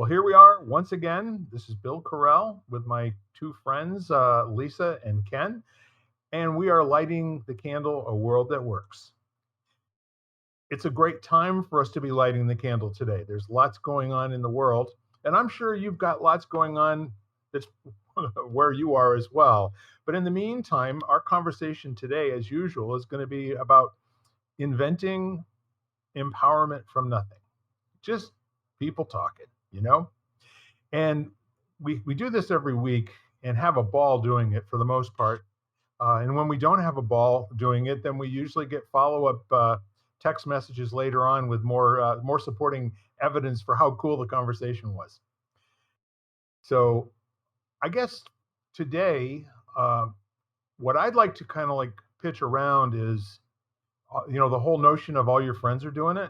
Well, here we are once again. This is Bill Carell with my two friends, Lisa and Ken, and we are lighting the candle, A World That Works. It's a great time for us to be lighting the candle today. There's lots going on in the world, and I'm sure you've got lots going on that's where you are as well. But in the meantime, our conversation today, as usual, is going to be about inventing empowerment from nothing. Just people talking, you know? And we do this every week and have a ball doing it for the most part. And when we don't have a ball doing it, then we usually get follow-up text messages later on with more supporting evidence for how cool the conversation was. So I guess today, what I'd like to kind of like pitch around is, the whole notion of all your friends are doing it.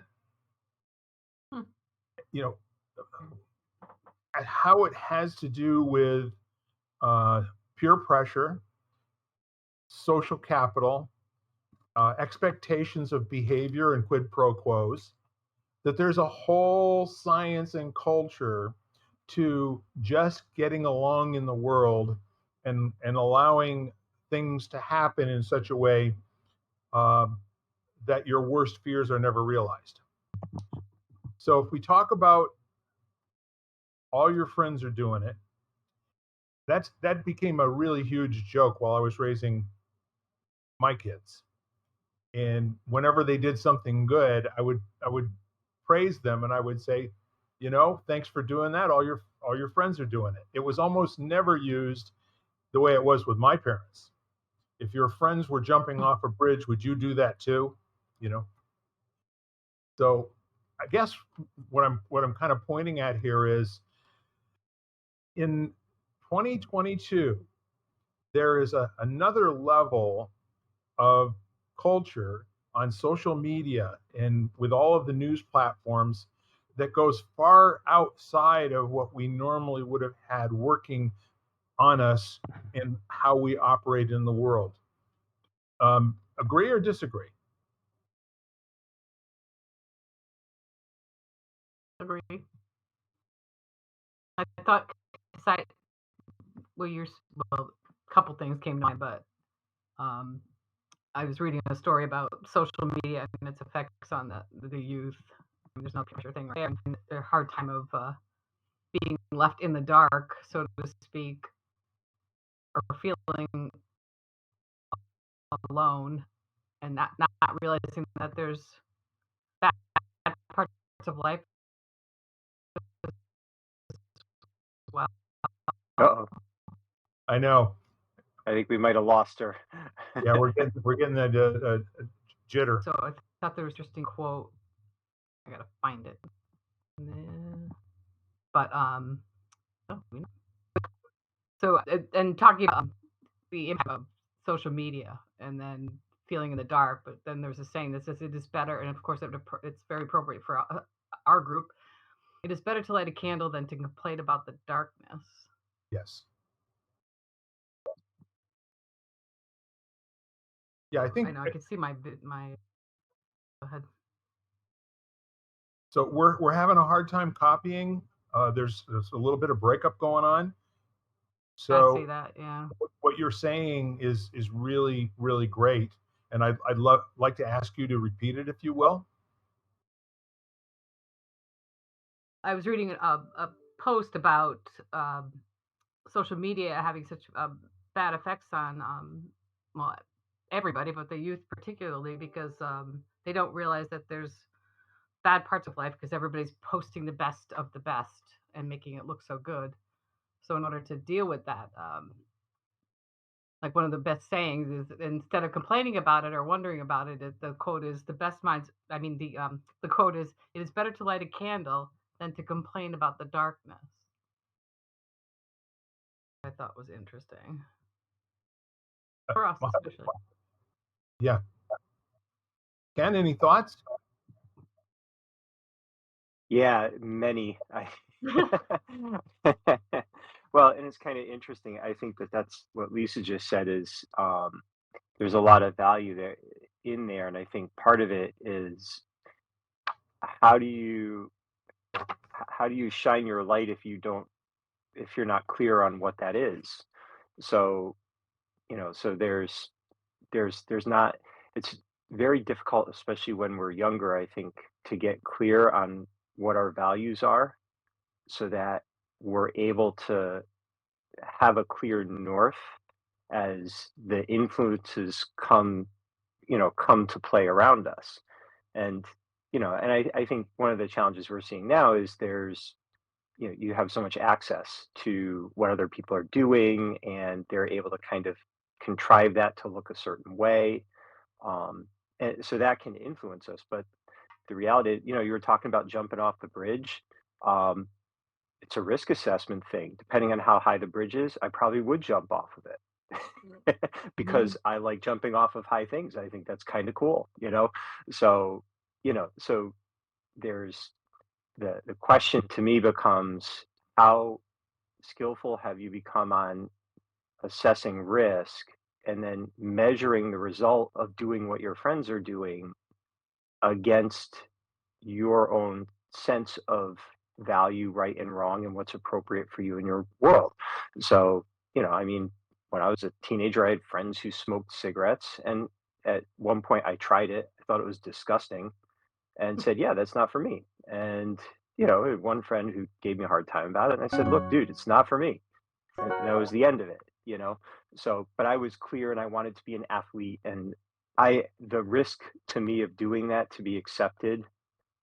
You know, how it has to do with peer pressure, social capital, expectations of behavior, and quid pro quos, that there's a whole science and culture to just getting along in the world and allowing things to happen in such a way that your worst fears are never realized. So if we talk about all your friends are doing it, that became a really huge joke while I was raising my kids. And whenever they did something good, I would praise them and I would say, thanks for doing that. All your friends are doing it. It was almost never used the way it was with my parents. If your friends were jumping off a bridge, would you do that too? You know. So I guess what I'm kind of pointing at here is in 2022, there is another level of culture on social media and with all of the news platforms that goes far outside of what we normally would have had working on us and how we operate in the world. Agree or disagree? Agree. I thought, well, a couple things came to mind, but um, I was reading a story about social media and its effects on the youth. There's no pressure thing right there, and their hard time of being left in the dark, so to speak, or feeling alone, and not realizing that there's bad parts of life as well. Uh-oh. I know. I think we might have lost her. Yeah, we're getting that jitter. So I thought there was an interesting quote. I gotta find it. But so and talking about the impact of social media and then feeling in the dark, but then there's a saying that says it is better, and of course it's very appropriate for our group. It is better to light a candle than to complain about the darkness. Yes. Yeah, I think I know I can see my. Go ahead. so. We're having a hard time copying. There's a little bit of breakup going on. I see So that. Yeah. what you're saying is really really great, and I'd like to ask you to repeat it if you will. I was reading a post about social media having such bad effects on well everybody, but the youth particularly, because they don't realize that there's bad parts of life because everybody's posting the best of the best and making it look so good. So in order to deal with that, like one of the best sayings is instead of complaining about it or wondering about it, the quote is the best minds. I mean the quote is it is better to light a candle than to complain about the darkness. I thought was interesting for us especially. Yeah. Ken, any thoughts? Yeah, many. Well, and it's kind of interesting. I think that's what Lisa just said is there's a lot of value there in there, and I think part of it is how do you how do you shine your light if you're not clear on what that is? So, so there's not it's very difficult, especially when we're younger, I think, to get clear on what our values are so that we're able to have a clear north as the influences come to play around us. And I think one of the challenges we're seeing now is you have so much access to what other people are doing, and they're able to kind of contrive that to look a certain way. um, and so that can influence us. But the reality, you were talking about jumping off the bridge. um, it's a risk assessment thing. Depending on how high the bridge is, I probably would jump off of it Mhm. because I like jumping off of high things. I think that's kind of cool. So, so there's the question to me becomes, how skillful have you become on assessing risk and then measuring the result of doing what your friends are doing against your own sense of value, right and wrong, and what's appropriate for you in your world. So, I mean, when I was a teenager, I had friends who smoked cigarettes, and at one point I tried it. I thought it was disgusting and said, "Yeah, that's not for me." And, I had one friend who gave me a hard time about it, and I said, "Look, dude, it's not for me." And that was the end of it. So, but I was clear and I wanted to be an athlete, and the risk to me of doing that to be accepted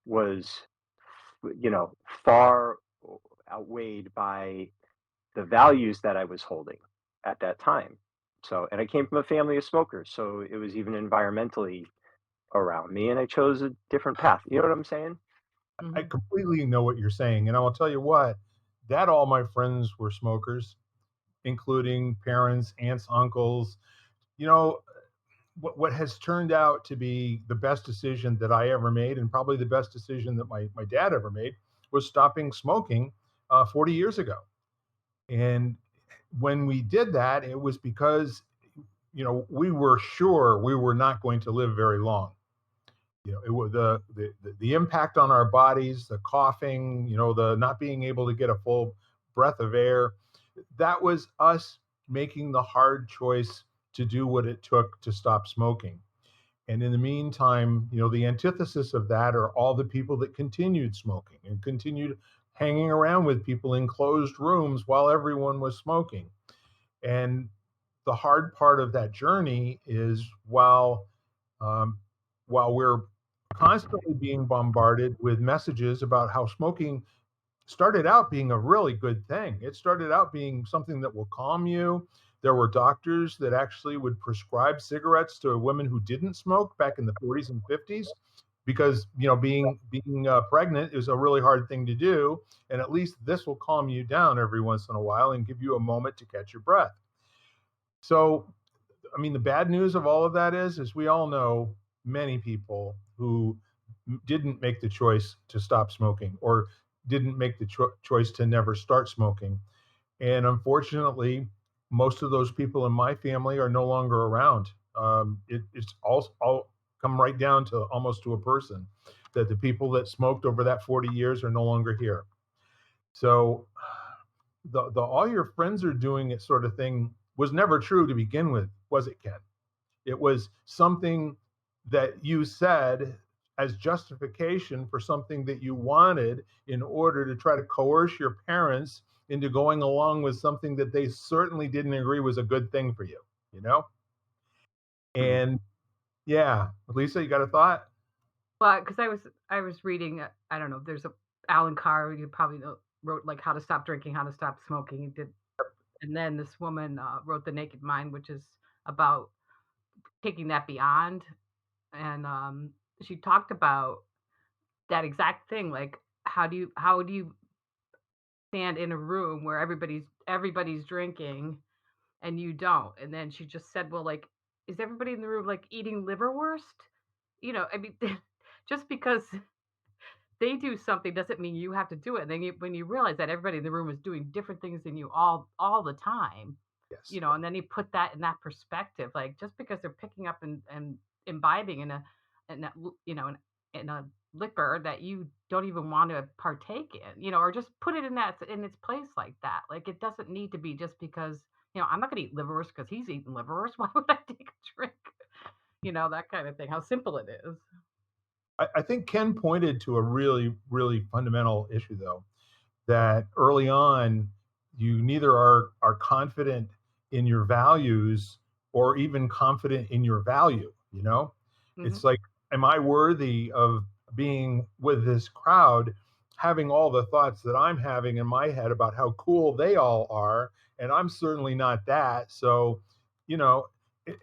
was, far outweighed by the values that I was holding at that time. So, and I came from a family of smokers, so it was even environmentally around me, and I chose a different path. You know what I'm saying? I Mhm. completely know what you're saying, and I will tell you what, that all my friends were smokers, including parents, aunts, uncles. You know, what has turned out to be the best decision that I ever made, and probably the best decision that my dad ever made, was stopping smoking 40 years ago. And when we did that, it was because we were sure we were not going to live very long. It was the impact on our bodies, the coughing, the not being able to get a full breath of air. That was us making the hard choice to do what it took to stop smoking. And in the meantime, the antithesis of that are all the people that continued smoking and continued hanging around with people in closed rooms while everyone was smoking. And the hard part of that journey is, um, while we're constantly being bombarded with messages about how smoking started out being a really good thing. It started out being something that will calm you. There were doctors that actually would prescribe cigarettes to women who didn't smoke back in the 40s and 50s because being pregnant is a really hard thing to do, and at least this will calm you down every once in a while and give you a moment to catch your breath. So, I mean, the bad news of all of that is we all know many people who didn't make the choice to stop smoking or didn't make the choice to never start smoking. And unfortunately, most of those people in my family are no longer around. It's all come right down to almost to a person that the people that smoked over that 40 years are no longer here. So the all your friends are doing it sort of thing was never true to begin with, was it, Ken? It was something that you said as justification for something that you wanted in order to try to coerce your parents into going along with something that they certainly didn't agree was a good thing for you, you know? Mhm. And yeah, Lisa, you got a thought? Well, because I was reading, I don't know, there's a Alan Carr, you probably know, wrote like How to Stop Drinking, How to Stop Smoking. He did, and then this woman wrote The Naked Mind, which is about taking that beyond. And she talked about that exact thing, like how do you stand in a room where everybody's drinking and you don't? And then she just said, well, like, is everybody in the room like eating liverwurst? I mean, just because they do something doesn't mean you have to do it. And then when you realize that everybody in the room is doing different things than you all the time, Yes. and then you put that in that perspective, like just because they're picking up and imbibing in a liquor that you don't even want to partake in, or just put it in its place like that. Like it doesn't need to be just because, I'm not gonna eat liverwurst because he's eating liverwurst. Why would I take a drink? That kind of thing. How simple it is. I think Ken pointed to a really, really fundamental issue, though, that early on, you neither are confident in your values or even confident in your value. Hmm. It's like, am I worthy of being with this crowd, having all the thoughts that I'm having in my head about how cool they all are, and I'm certainly not that. So, you know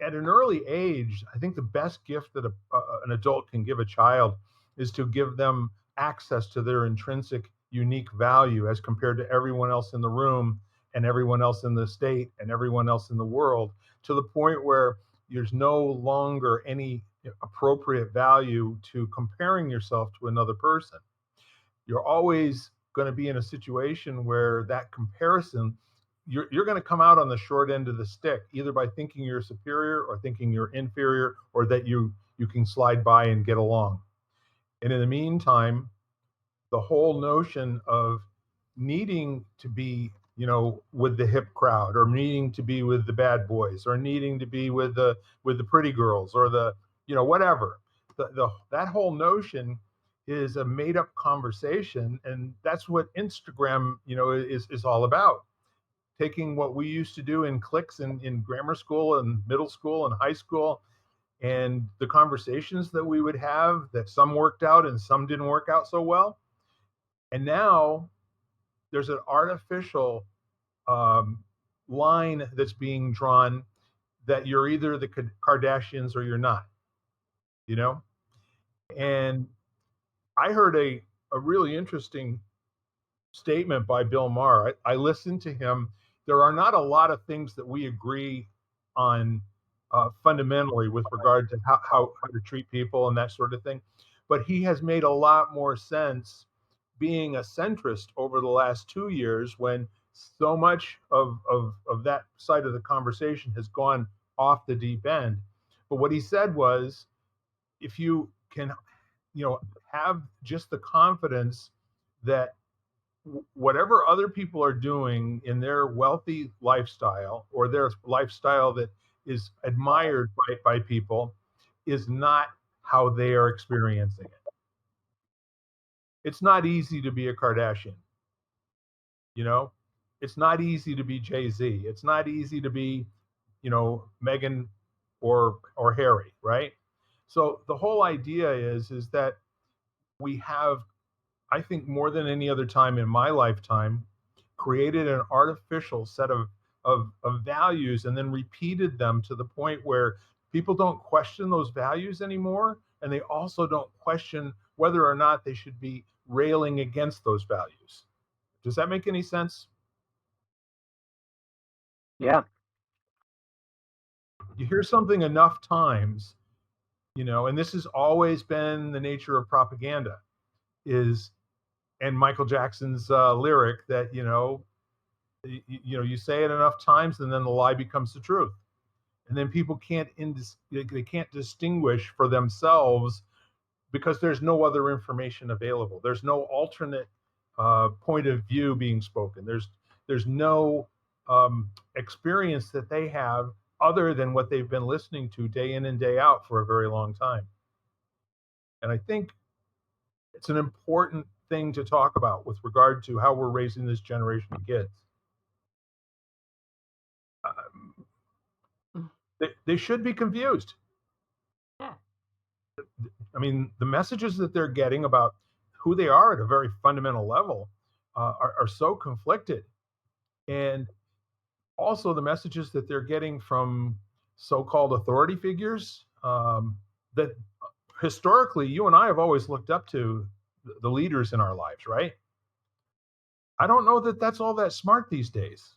at an early age, I think the best gift that an adult can give a child is to give them access to their intrinsic unique value as compared to everyone else in the room and everyone else in the state and everyone else in the world, to the point where there's no longer any appropriate value to comparing yourself to another person. You're always going to be in a situation where that comparison, you're going to come out on the short end of the stick, either by thinking you're superior or thinking you're inferior, or that you can slide by and get along. And in the meantime, the whole notion of needing to be, with the hip crowd, or needing to be with the bad boys, or needing to be with the pretty girls, or the, whatever. That whole notion is a made up conversation, and that's what Instagram, is all about. Taking what we used to do in cliques in grammar school and middle school and high school, and the conversations that we would have, that some worked out and some didn't work out so well. And now there's an artificial um, line that's being drawn, that you're either the Kardashians or you're not, you know? And I heard a really interesting statement by Bill Maher. I listened to him. There are not a lot of things that we agree on fundamentally with regard to how to treat people and that sort of thing. But he has made a lot more sense being a centrist over the last 2 years, when so much of that side of the conversation has gone off the deep end. But what he said was, if you can, have just the confidence that whatever other people are doing in their wealthy lifestyle, or their lifestyle that is admired by people, is not how they are experiencing it. It's not easy to be a Kardashian, you know? It's not easy to be Jay-Z. It's not easy to be, Meghan or Harry, right? So the whole idea is that we have, I think more than any other time in my lifetime, created an artificial set of values, and then repeated them to the point where people don't question those values anymore. And they also don't question whether or not they should be railing against those values. Does that make any sense? Yeah. You hear something enough times, and this has always been the nature of propaganda, is, and Michael Jackson's lyric that, you say it enough times, and then the lie becomes the truth. And then people they can't distinguish for themselves, because there's no other information available. There's no alternate point of view being spoken. There's no experience that they have other than what they've been listening to day in and day out for a very long time. And I think it's an important thing to talk about with regard to how we're raising this generation of kids. Um, Mm. they should be confused. Yeah. I mean, the messages that they're getting about who they are at a very fundamental level are so conflicted. And also the messages that they're getting from so-called authority figures, that historically you and I have always looked up to, the leaders in our lives, right? I don't know that that's all that smart these days,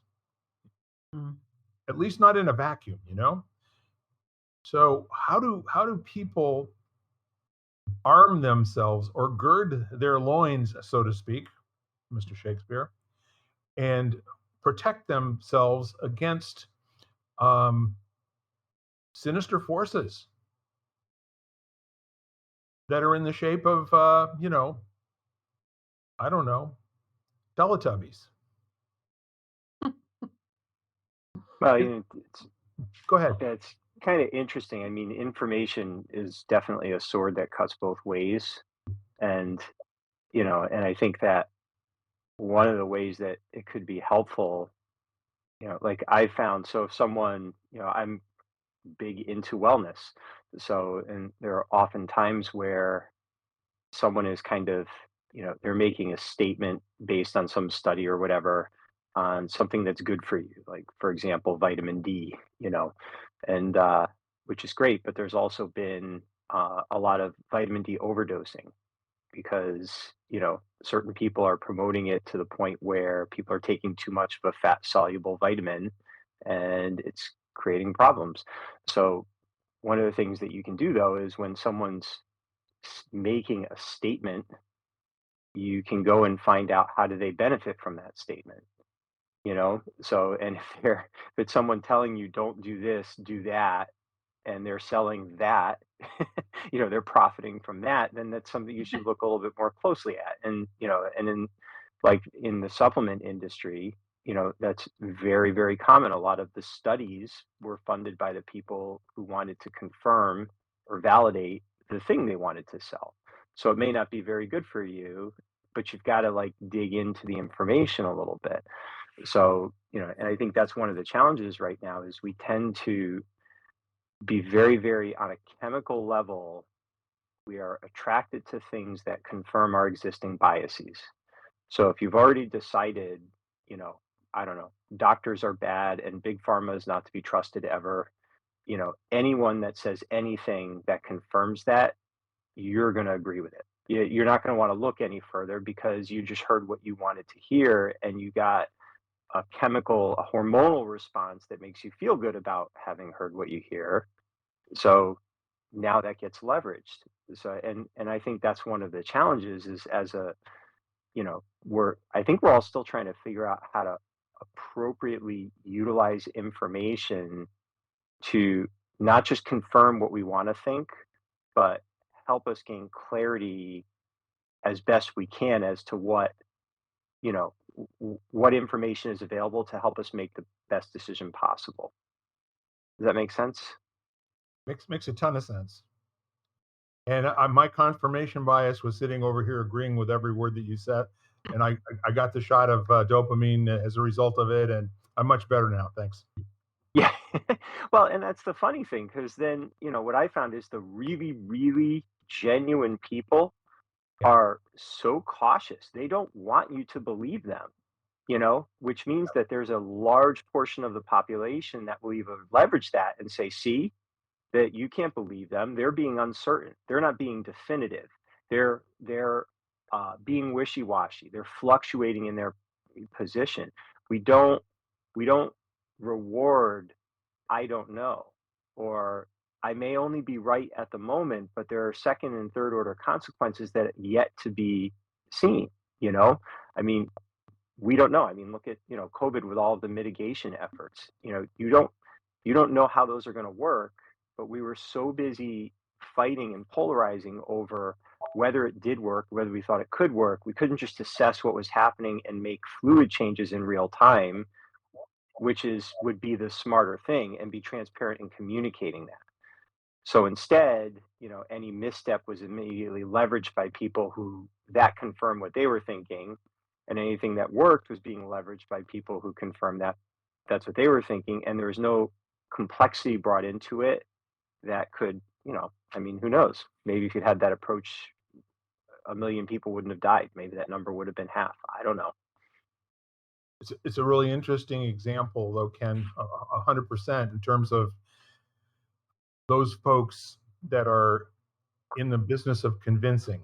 Mm. at least not in a vacuum. So how do people arm themselves, or gird their loins, so to speak, Mr. Shakespeare, and protect themselves against um, sinister forces? that are in the shape of, I don't know, Teletubbies. Well, It- it's Go ahead. it's kind of interesting. I mean, information is definitely a sword that cuts both ways, and and I think that one of the ways that it could be helpful, like I found, so if someone, I'm big into wellness, so and there are often times where someone is kind of, they're making a statement based on some study or whatever on something that's good for you, like for example, vitamin D, and which is great, but there's also been a lot of vitamin D overdosing because, certain people are promoting it to the point where people are taking too much of a fat soluble vitamin and it's creating problems. So, one of the things that you can do though is when someone's making a statement, you can go and find out how do they benefit from that statement. So and if it's someone telling you don't do this, do that, and they're selling that, they're profiting from that, then that's something you should look a little bit more closely at. And and in like in the supplement industry, that's very, very common. A lot of the studies were funded by the people who wanted to confirm or validate the thing they wanted to sell. So it may not be very good for you, but you've got to like dig into the information a little bit. So, and I think that's one of the challenges right now is we tend to be very, very on a chemical level. We are attracted to things that confirm our existing biases. So if you've already decided, you know, I don't know, doctors are bad and big pharma is not to be trusted ever, anyone that says anything that confirms that, you're going to agree with it. You're not going to want to look any further because you just heard what you wanted to hear and you got a hormonal response that makes you feel good about having heard what you hear. So now that gets leveraged. So and I think that's one of the challenges is as a, I think we're all still trying to figure out how to appropriately utilize information to not just confirm what we want to think, but help us gain clarity as best we can as to what information is available to help us make the best decision possible. Does that make sense? Makes a ton of sense. And my confirmation bias was sitting over here agreeing with every word that you said, and I got the shot of dopamine as a result of it, and I'm much better now. Thanks. Yeah. Well, and that's the funny thing because then, what I found is the really, really genuine people Yeah. are so cautious. They don't want you to believe them, which means that there's a large portion of the population that will even leverage that and say, see, that you can't believe them. They're being uncertain. They're not being definitive. They're being wishy-washy. They're fluctuating in their position. We don't reward I don't know, or I may only be right at the moment, but there are second and third order consequences that are yet to be seen. You know, I mean, we don't know. I mean, look at COVID with all of the mitigation efforts. You don't know how those are going to work, but we were so busy fighting and polarizing over whether it did work, whether we thought it could work. We couldn't just assess what was happening and make fluid changes in real time, which would be the smarter thing and be transparent in communicating that. So instead, any misstep was immediately leveraged by people who that confirmed what they were thinking, and anything that worked was being leveraged by people who confirmed that that's what they were thinking, and there was no complexity brought into it that could, I mean, who knows? Maybe if you'd had that approach, a million people wouldn't have died. Maybe that number would have been half. I don't know. It's a really interesting example, though, Ken, 100% in terms of those folks that are in the business of convincing.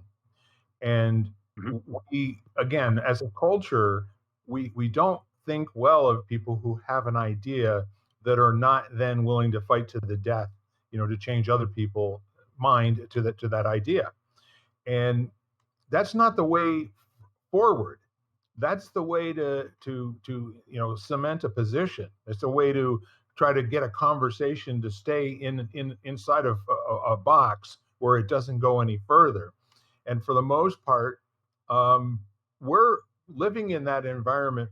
And Mhm. we, again, as a culture, we don't think well of people who have an idea that are not then willing to fight to the death, to change other people's mind to that idea. And that's not the way forward. That's the way to cement a position. It's a way to try to get a conversation to stay in inside of a box where it doesn't go any further. And for the most part, we're living in that environment.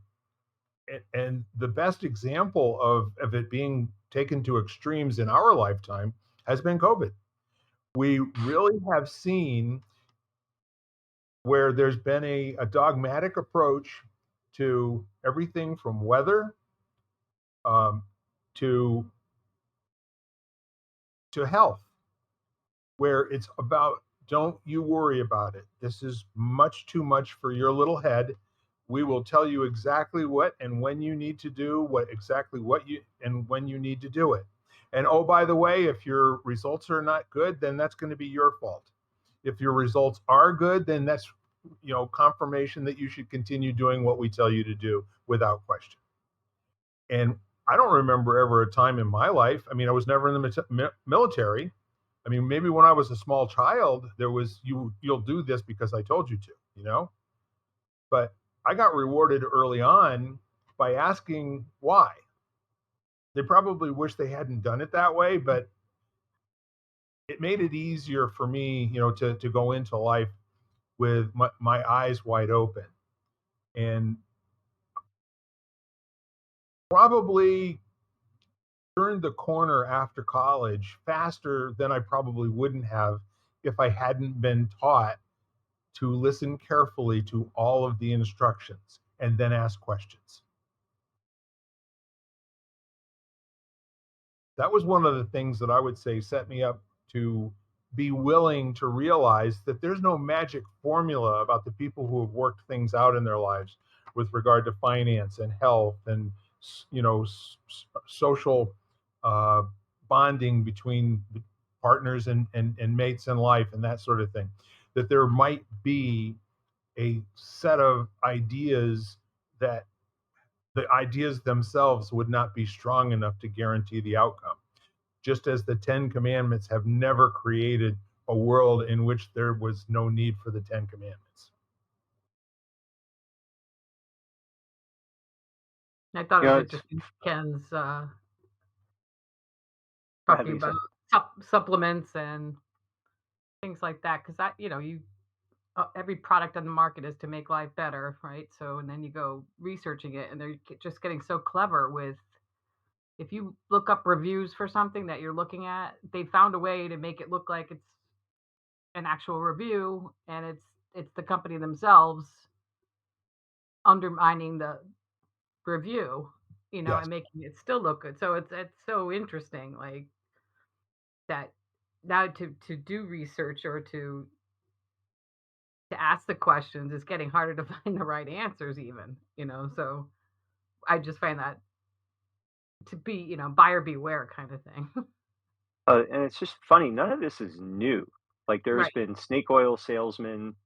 And the best example of it being taken to extremes in our lifetime has been COVID. We really have seen where there's been a dogmatic approach to everything from weather, um, to health, where it's about, don't you worry about it. This is much too much for your little head. We will tell you exactly what and when you need to do what you and when you need to do it. And oh, by the way, if your results are not good, then that's going to be your fault. If your results are good, then that's confirmation that you should continue doing what we tell you to do without question. And I don't remember ever a time in my life. I mean, I was never in the military. I mean, maybe when I was a small child, there was you'll do this because I told you to. But I got rewarded early on by asking why. They probably wish they hadn't done it that way, but it made it easier for me, to go into life with my eyes wide open. And probably turned the corner after college faster than I probably wouldn't have if I hadn't been taught to listen carefully to all of the instructions and then ask questions. That was one of the things that I would say set me up to be willing to realize that there's no magic formula about the people who have worked things out in their lives with regard to finance and health and social uh, bonding between partners and mates in life and that sort of thing. That there might be a set of ideas that the ideas themselves would not be strong enough to guarantee the outcome. Just as the Ten Commandments have never created a world in which there was no need for the Ten Commandments. I thought it Yeah, was it's interesting, Ken's Go ahead, talking Lisa. about supplements and things like that. Because every product on the market is to make life better, right? So, and then you go researching it, and they're just getting so clever with, if you look up reviews for something that you're looking at, they found a way to make it look like it's an actual review, and it's the company themselves undermining the review, Yes. and making it still look good. So it's so interesting, like that. Now to do research or to ask the questions is getting harder to find the right answers, even. So I just find that to be, buyer beware kind of thing. And it's just funny, none of this is new. Like, there's Right. been snake oil salesmen,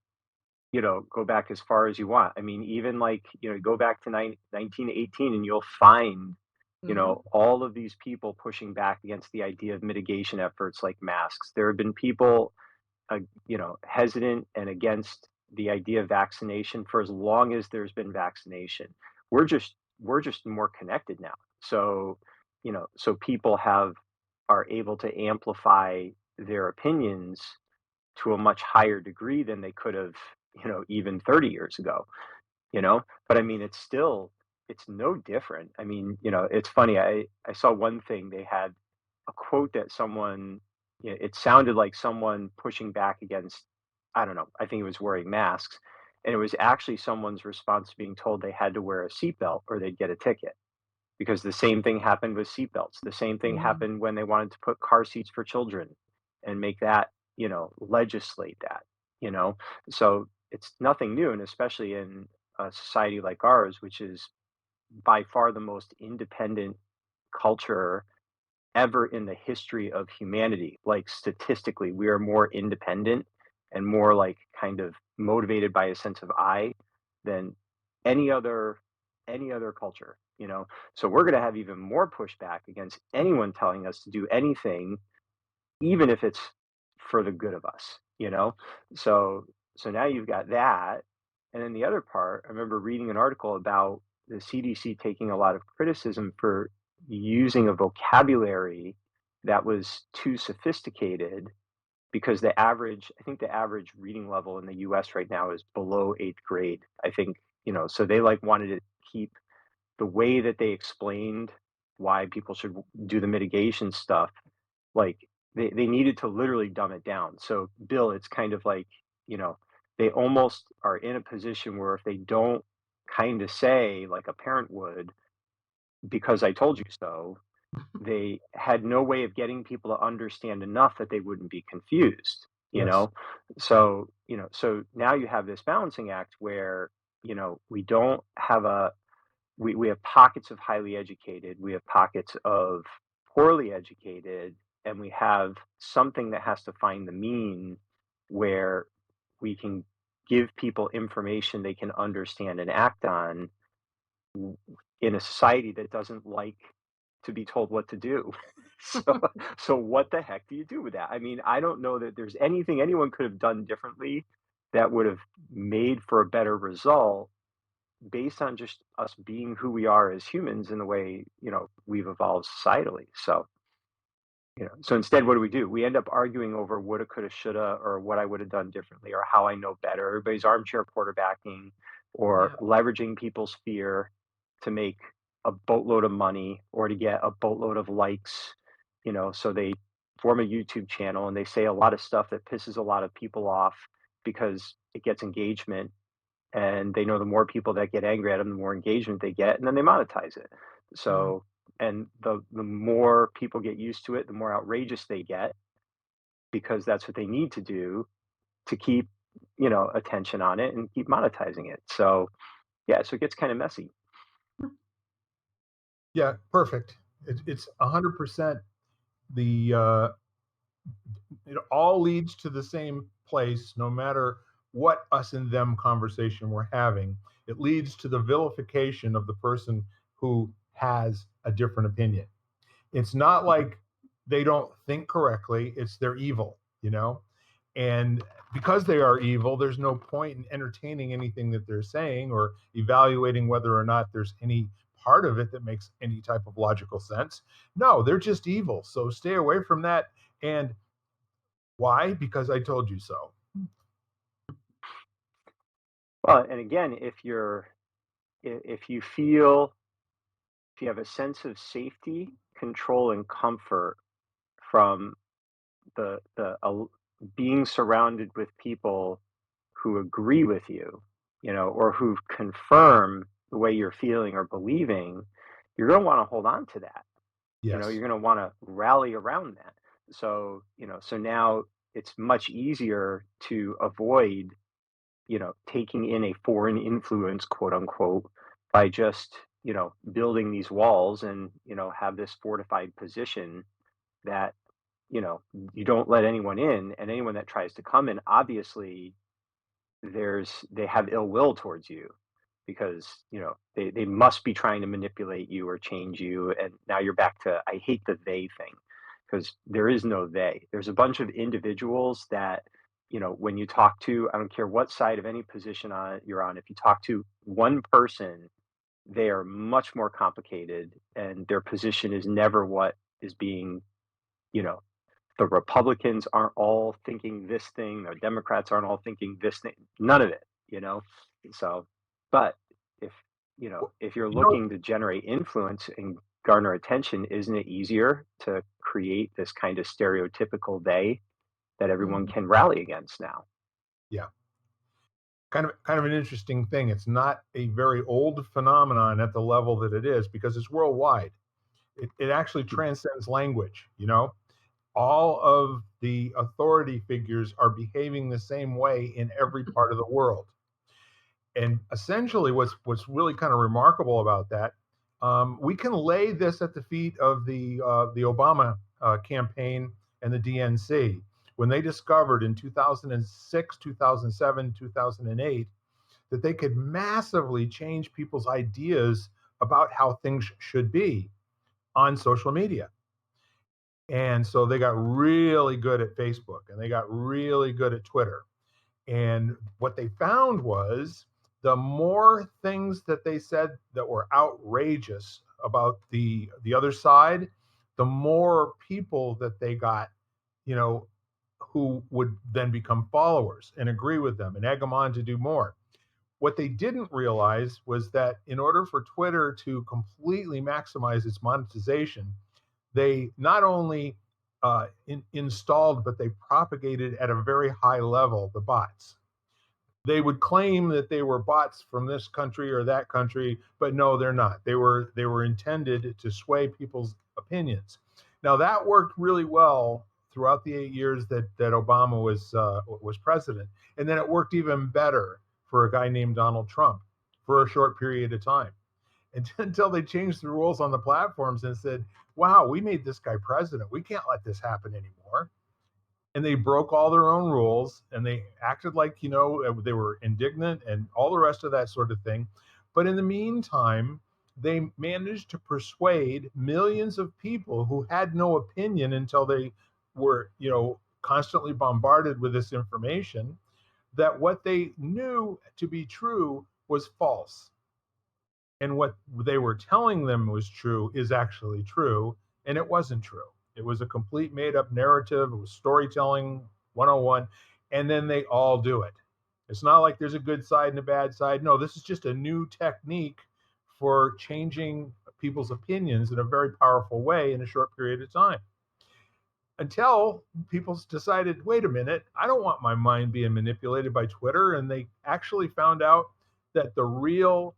go back as far as you want. I mean, even like, go back to 1918 and you'll find, Hmm. all of these people pushing back against the idea of mitigation efforts like masks. There have been people, hesitant and against the idea of vaccination for as long as there's been vaccination. We're just more connected now. So, so people are able to amplify their opinions to a much higher degree than they could have, even 30 years ago, But I mean, it's no different. I mean, it's funny. I saw one thing. They had a quote that someone, it sounded like someone pushing back against, I don't know, I think it was wearing masks. And it was actually someone's response to being told they had to wear a seatbelt or they'd get a ticket. Because the same thing happened with seatbelts. The same thing Yeah. happened when they wanted to put car seats for children and make that, legislate that, you know? So it's nothing new. And especially in a society like ours, which is by far the most independent culture ever in the history of humanity. Like, statistically, we are more independent and more like kind of motivated by a sense of I than any other any other culture, So we're going to have even more pushback against anyone telling us to do anything, even if it's for the good of us. So now you've got that. And then the other part, I remember reading an article about the CDC taking a lot of criticism for using a vocabulary that was too sophisticated because I think the average reading level in the US right now is below 8th grade. I think, so they like wanted to keep the way that they explained why people should do the mitigation stuff, like they needed to literally dumb it down. So Bill, it's kind of like, you know, they almost are in a position where if they don't kind of say like a parent would, because I told you so, they had no way of getting people to understand enough that they wouldn't be confused, you Yes. know? So, so now you have this balancing act where, we don't have we have pockets of highly educated, we have pockets of poorly educated, and we have something that has to find the mean where we can give people information they can understand and act on in a society that doesn't like to be told what to do. So, so what the heck do you do with that? I mean, I don't know that there's anything anyone could have done differently that would have made for a better result based on just us being who we are as humans in the way, we've evolved societally. So, so instead, what do? We end up arguing over woulda, coulda, shoulda, or what I would have done differently, or how I know better. Everybody's armchair quarterbacking or Yeah. leveraging people's fear to make a boatload of money or to get a boatload of likes, so they form a YouTube channel and they say a lot of stuff that pisses a lot of people off because it gets engagement and they know the more people that get angry at them, the more engagement they get, and then they monetize it. Mm. So, and the more people get used to it, the more outrageous they get because that's what they need to do to keep, attention on it and keep monetizing it. So, yeah, so it gets kind of messy. Yeah, perfect. It's 100% the it all leads to the same place, no matter what us and them conversation we're having. It leads to the vilification of the person who has a different opinion. It's not like they don't think correctly, it's they're evil. And because they are evil, there's no point in entertaining anything that they're saying or evaluating whether or not there's any part of it that makes any type of logical sense. No, they're just evil. So stay away from that. And why? Because I told you so. Well, and again, if you feel, if you have a sense of safety, control, and comfort from the being surrounded with people who agree with you, or who confirm the way you're feeling or believing, you're going to want to hold on to that. Yes. You're going to want to rally around that. So, so now it's much easier to avoid, taking in a foreign influence, quote unquote, by just, building these walls and, have this fortified position that, you don't let anyone in, and anyone that tries to come in, obviously they have ill will towards you because they must be trying to manipulate you or change you, and now you're back to I hate the they thing, because there is no they. There's a bunch of individuals that, when you talk to, I don't care what side of any position you're on, if you talk to one person, they are much more complicated and their position is never what is being, you know the Republicans aren't all thinking this thing, the Democrats aren't all thinking this thing, none of it, So, but if, Well, if you're You know, looking to generate influence and garner attention, isn't it easier to create this kind of stereotypical they that everyone Mhm. can rally against now? yeah, kind of an interesting thing. It's not a very old phenomenon at the level that it is because it's worldwide. It actually transcends language. All of the authority figures are behaving the same way in every part of the world. And essentially, what's really kind of remarkable about that, we can lay this at the feet of the Obama campaign and the DNC when they discovered in 2006, 2007, 2008 that they could massively change people's ideas about how things should be on social media. And so they got really good at Facebook and they got really good at Twitter. And what they found was the more things that they said that were outrageous about the other side, the more people that they got, you know, who would then become followers and agree with them and egg them on to do more. What they didn't realize was that in order for Twitter to completely maximize its monetization, they not only installed, but they propagated at a very high level the bots. They would claim that they were bots from this country or that country, but no, they're not. They were intended to sway people's opinions. Now that worked really well throughout the 8 years that Obama was president, and then it worked even better for a guy named Donald Trump for a short period of time, until they changed the rules on the platforms and said, "Wow, we made this guy president. We can't let this happen anymore." And they broke all their own rules and they acted like, they were indignant and all the rest of that sort of thing. But in the meantime, they managed to persuade millions of people who had no opinion until they were, constantly bombarded with this information, that what they knew to be true was false. And what they were telling them was true is actually true, and it wasn't true. It was a complete made up narrative. It was storytelling 101, and then they all do it. It's not like there's a good side and a bad side. No, this is just a new technique for changing people's opinions in a very powerful way in a short period of time. Until people decided, wait a minute, I don't want my mind being manipulated by Twitter. And they actually found out that the real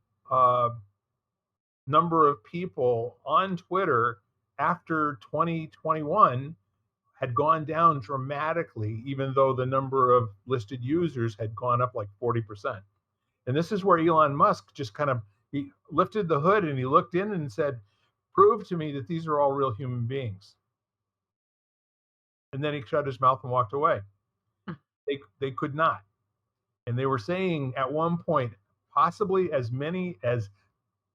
number of people on Twitter after 2021 had gone down dramatically, even though the number of listed users had gone up like 40%. And this is where Elon Musk just he lifted the hood and he looked in and said, prove to me that these are all real human beings. And then he shut his mouth and walked away. They could not. And they were saying at one point, possibly as many as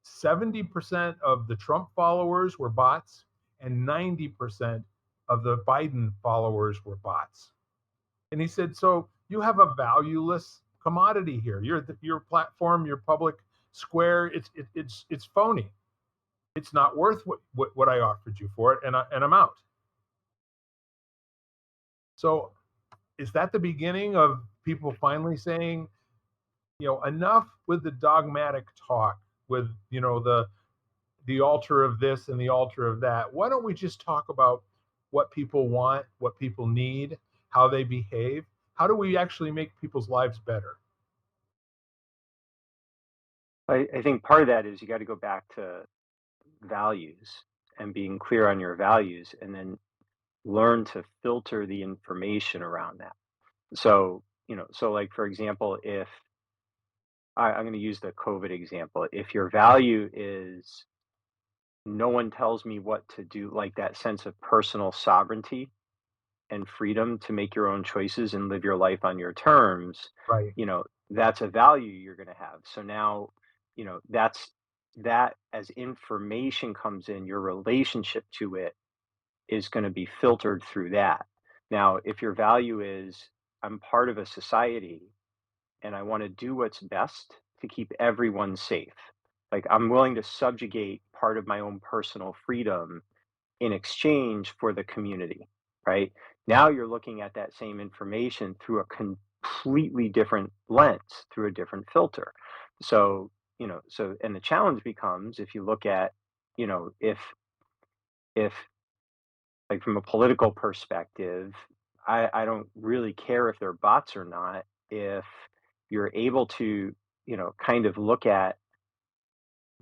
70% of the Trump followers were bots and 90% of the Biden followers were bots. And he said, so you have a valueless commodity here. Your platform, your public square, it's phony. It's not worth what I offered you for it, and I'm out. So is that the beginning of people finally saying, enough with the dogmatic talk, with the altar of this and the altar of that? Why don't we just talk about what people want, what people need, how they behave? How do we actually make people's lives better? I think part of that is you got to go back to values and being clear on your values, and then learn to filter the information around that. So, so like for example, if I'm going to use the COVID example, if your value is no one tells me what to do, like that sense of personal sovereignty and freedom to make your own choices and live your life on your terms, Right. That's a value you're going to have. So now, that as information comes in, your relationship to it is going to be filtered through that. Now, if your value is I'm part of a society and I want to do what's best to keep everyone safe, like I'm willing to subjugate part of my own personal freedom in exchange for the community, right? Now you're looking at that same information through a completely different lens, through a different filter. So, and the challenge becomes if you look at, if like from a political perspective, I don't really care if they're bots or not. If you're able to, kind of look at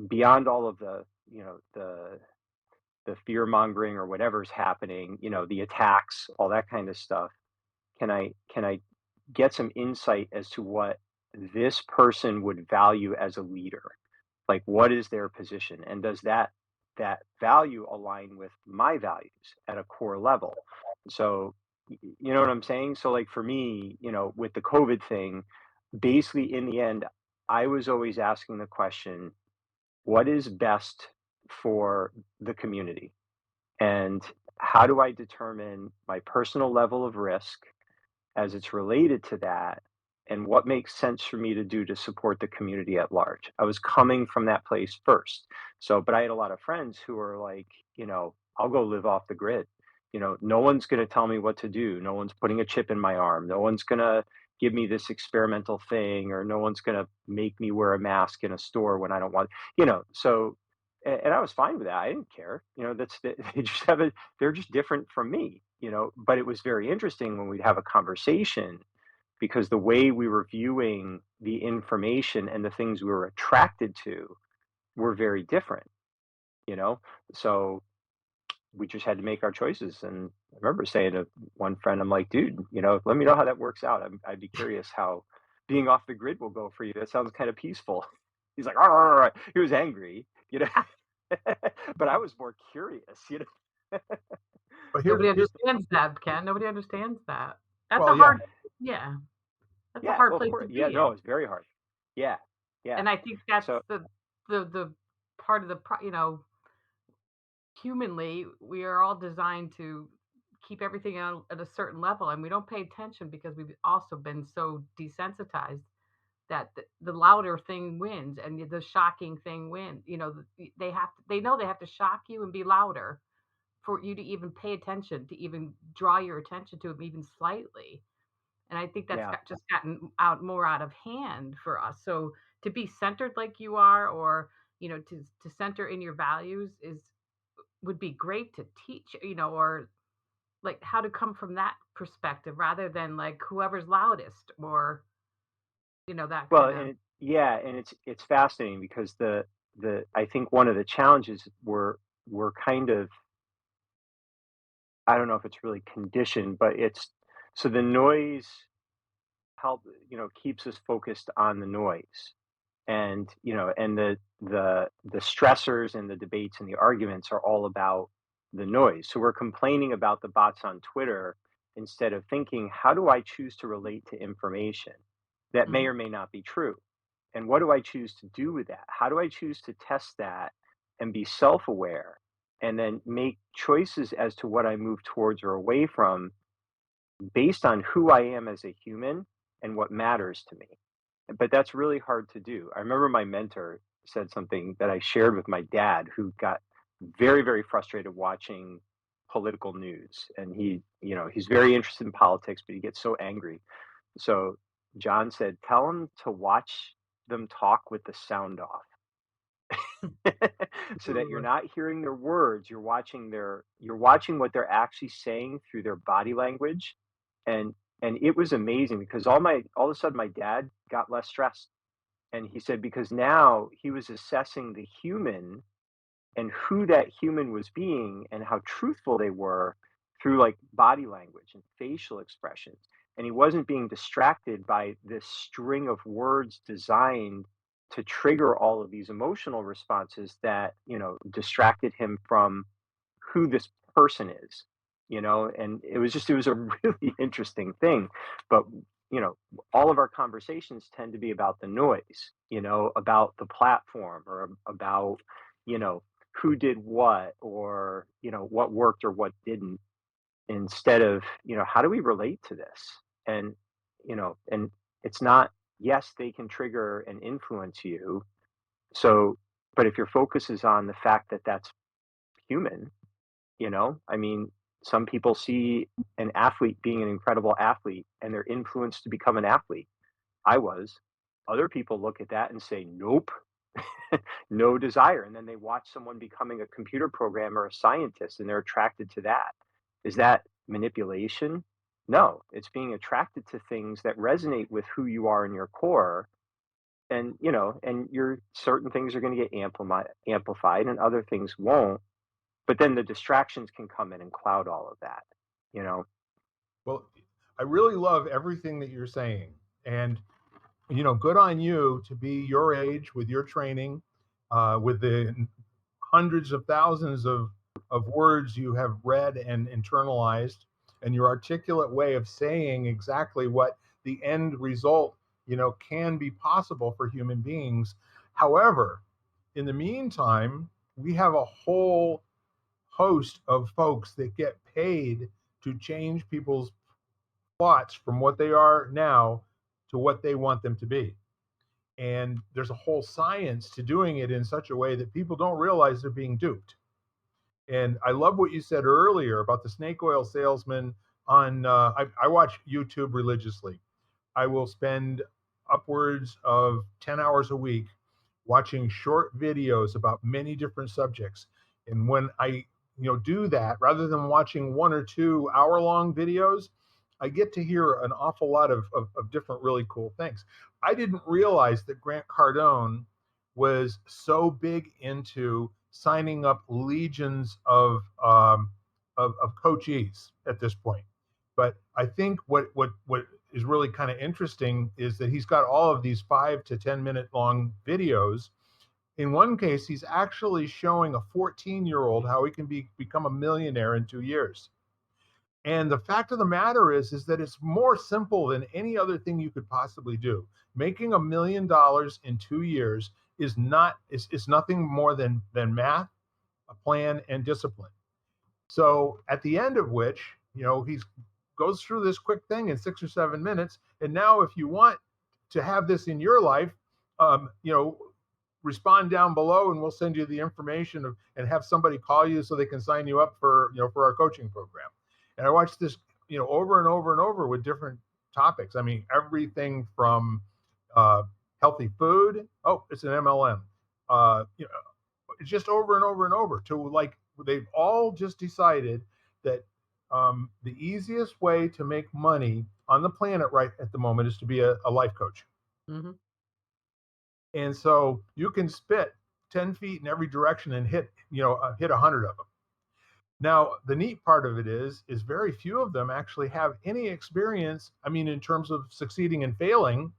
beyond all of the, the fear mongering or whatever's happening, the attacks, all that kind of stuff. Can I get some insight as to what this person would value as a leader? Like what is their position? And does that value align with my values at a core level? So you know what I'm saying? So like for me, with the COVID thing, basically in the end, I was always asking the question, what is best for the community? And how do I determine my personal level of risk as it's related to that? And what makes sense for me to do to support the community at large? I was coming from that place first. So, but I had a lot of friends who were like, I'll go live off the grid No one's going to tell me what to do. No one's putting a chip in my arm. No one's going to give me this experimental thing, or no one's going to make me wear a mask in a store when I don't want, so, and I was fine with that. I didn't care. They just have it. They're just different from me, but it was very interesting when we'd have a conversation because the way we were viewing the information and the things we were attracted to were very different, you know? So we just had to make our choices. And I remember saying to one friend, I'm like, dude, let me know how that works out. I'd be curious how being off the grid will go for you. That sounds kind of peaceful. He's like, "Arr." He was angry. But I was more curious. But Nobody here's understands that, Ken. Nobody understands that. That's well, a yeah, hard yeah, that's a Yeah, hard well, of place to course. Yeah, be no, in. it's very hard. Yeah, yeah. And I think that's So, the part of humanly, we are all designed to keep everything at a certain level, and we don't pay attention because we've also been so desensitized that the louder thing wins and the shocking thing wins. They know they have to shock you and be louder for you to even pay attention, to even draw your attention to them even slightly. And I think that's yeah. just gotten more out of hand for us. So to be centered like you are, or to center in your values would be great to teach, or like how to come from that perspective rather than like whoever's loudest, or that Well, kind of. and yeah, and it's fascinating because the I think one of the challenges we're kind of, I don't know if it's really conditioned, but it's so the noise help keeps us focused on the noise. And the stressors and the debates and the arguments are all about the noise. So we're complaining about the bots on Twitter instead of thinking, how do I choose to relate to information that may Mhm. or may not be true? And what do I choose to do with that? How do I choose to test that and be self-aware and then make choices as to what I move towards or away from based on who I am as a human and what matters to me? But that's really hard to do. I remember my mentor said something that I shared with my dad, who got very, very frustrated watching political news. And he's very interested in politics, but he gets so angry. So John said, tell him to watch them talk with the sound off. So that you're Ooh. not hearing their words, you're watching what they're actually saying through their body language. And it was amazing because all of a sudden my dad got less stressed. And he said because now he was assessing the human and who that human was being and how truthful they were through like body language and facial expressions. And he wasn't being distracted by this string of words designed to trigger all of these emotional responses that, distracted him from who this person is. And it was a really interesting thing. But you know all of our conversations tend to be about the noise, about the platform, or about you know who did what, or what worked or what didn't, instead of how do we relate to this. And it's not, yes, they can trigger and influence you. So, but if your focus is on the fact that that's human, I mean, some people see an athlete being an incredible athlete and they're influenced to become an athlete. I was. Other people look at that and say, nope, no desire. And then they watch someone becoming a computer programmer or a scientist and they're attracted to that. Is that manipulation? No, it's being attracted to things that resonate with who you are in your core. And your certain things are going to get amplified and other things won't. But then the distractions can come in and cloud all of that, you know? well, I really love everything that you're saying, and good on you to be your age with your training, with the hundreds of thousands of words you have read and internalized, and your articulate way of saying exactly what the end result can be possible for human beings. However, in the meantime, we have a whole host of folks that get paid to change people's thoughts from what they are now to what they want them to be. And there's a whole science to doing it in such a way that people don't realize they're being duped. And I love what you said earlier about the snake oil salesman on, I watch YouTube religiously. I will spend upwards of 10 hours a week watching short videos about many different subjects. And when I, do that, rather than watching 1 or 2 hour long videos, I get to hear an awful lot of different really cool things. I didn't realize that Grant Cardone was so big into signing up legions of coachees at this point. But I think what is really kind of interesting is that he's got all of these 5 to 10 minute long videos. In one case, he's actually showing a 14-year-old how he can become a millionaire in 2 years. And the fact of the matter is that it's more simple than any other thing you could possibly do. Making $1 million in 2 years is nothing more than math, a plan, and discipline. So at the end of which, he goes through this quick thing in 6 or 7 minutes. And now, if you want to have this in your life, um, you know, respond down below, and we'll send you the information and have somebody call you so they can sign you up for our coaching program. And I watched this, over and over and over with different topics. I mean, everything from uh, healthy food. Oh, it's an MLM. Just over and over and over to like they've all just decided that the easiest way to make money on the planet right at the moment is to be a life coach. Hmm. And so you can spit 10 feet in every direction and hit 100 of them. Now, the neat part of it is very few of them actually have any experience. I mean, in terms of succeeding and failing,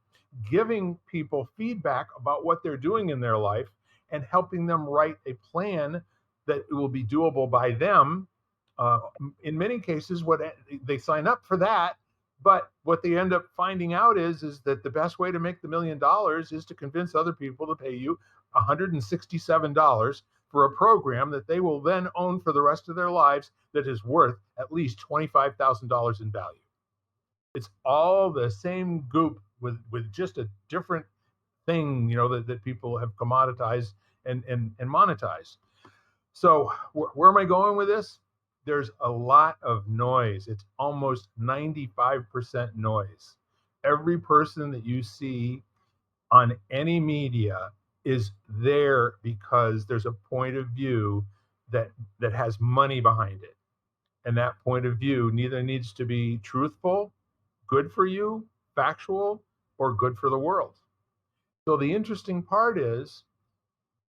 giving people feedback about what they're doing in their life and helping them write a plan that will be doable by them. Uh, in many cases, what they sign up for that, but what they end up finding out is that the best way to make the $1 million is to convince other people to pay you $167 for a program that they will then own for the rest of their lives that is worth at least $25,000 in value. It's all the same goop with just a different thing, that people have commoditized and monetized. So where am I going with this? There's a lot of noise. It's almost 95% noise. Every person that you see on any media is there because there's a point of view that has money behind it. And that point of view neither needs to be truthful, good for you, factual, or good for the world. So the interesting part is,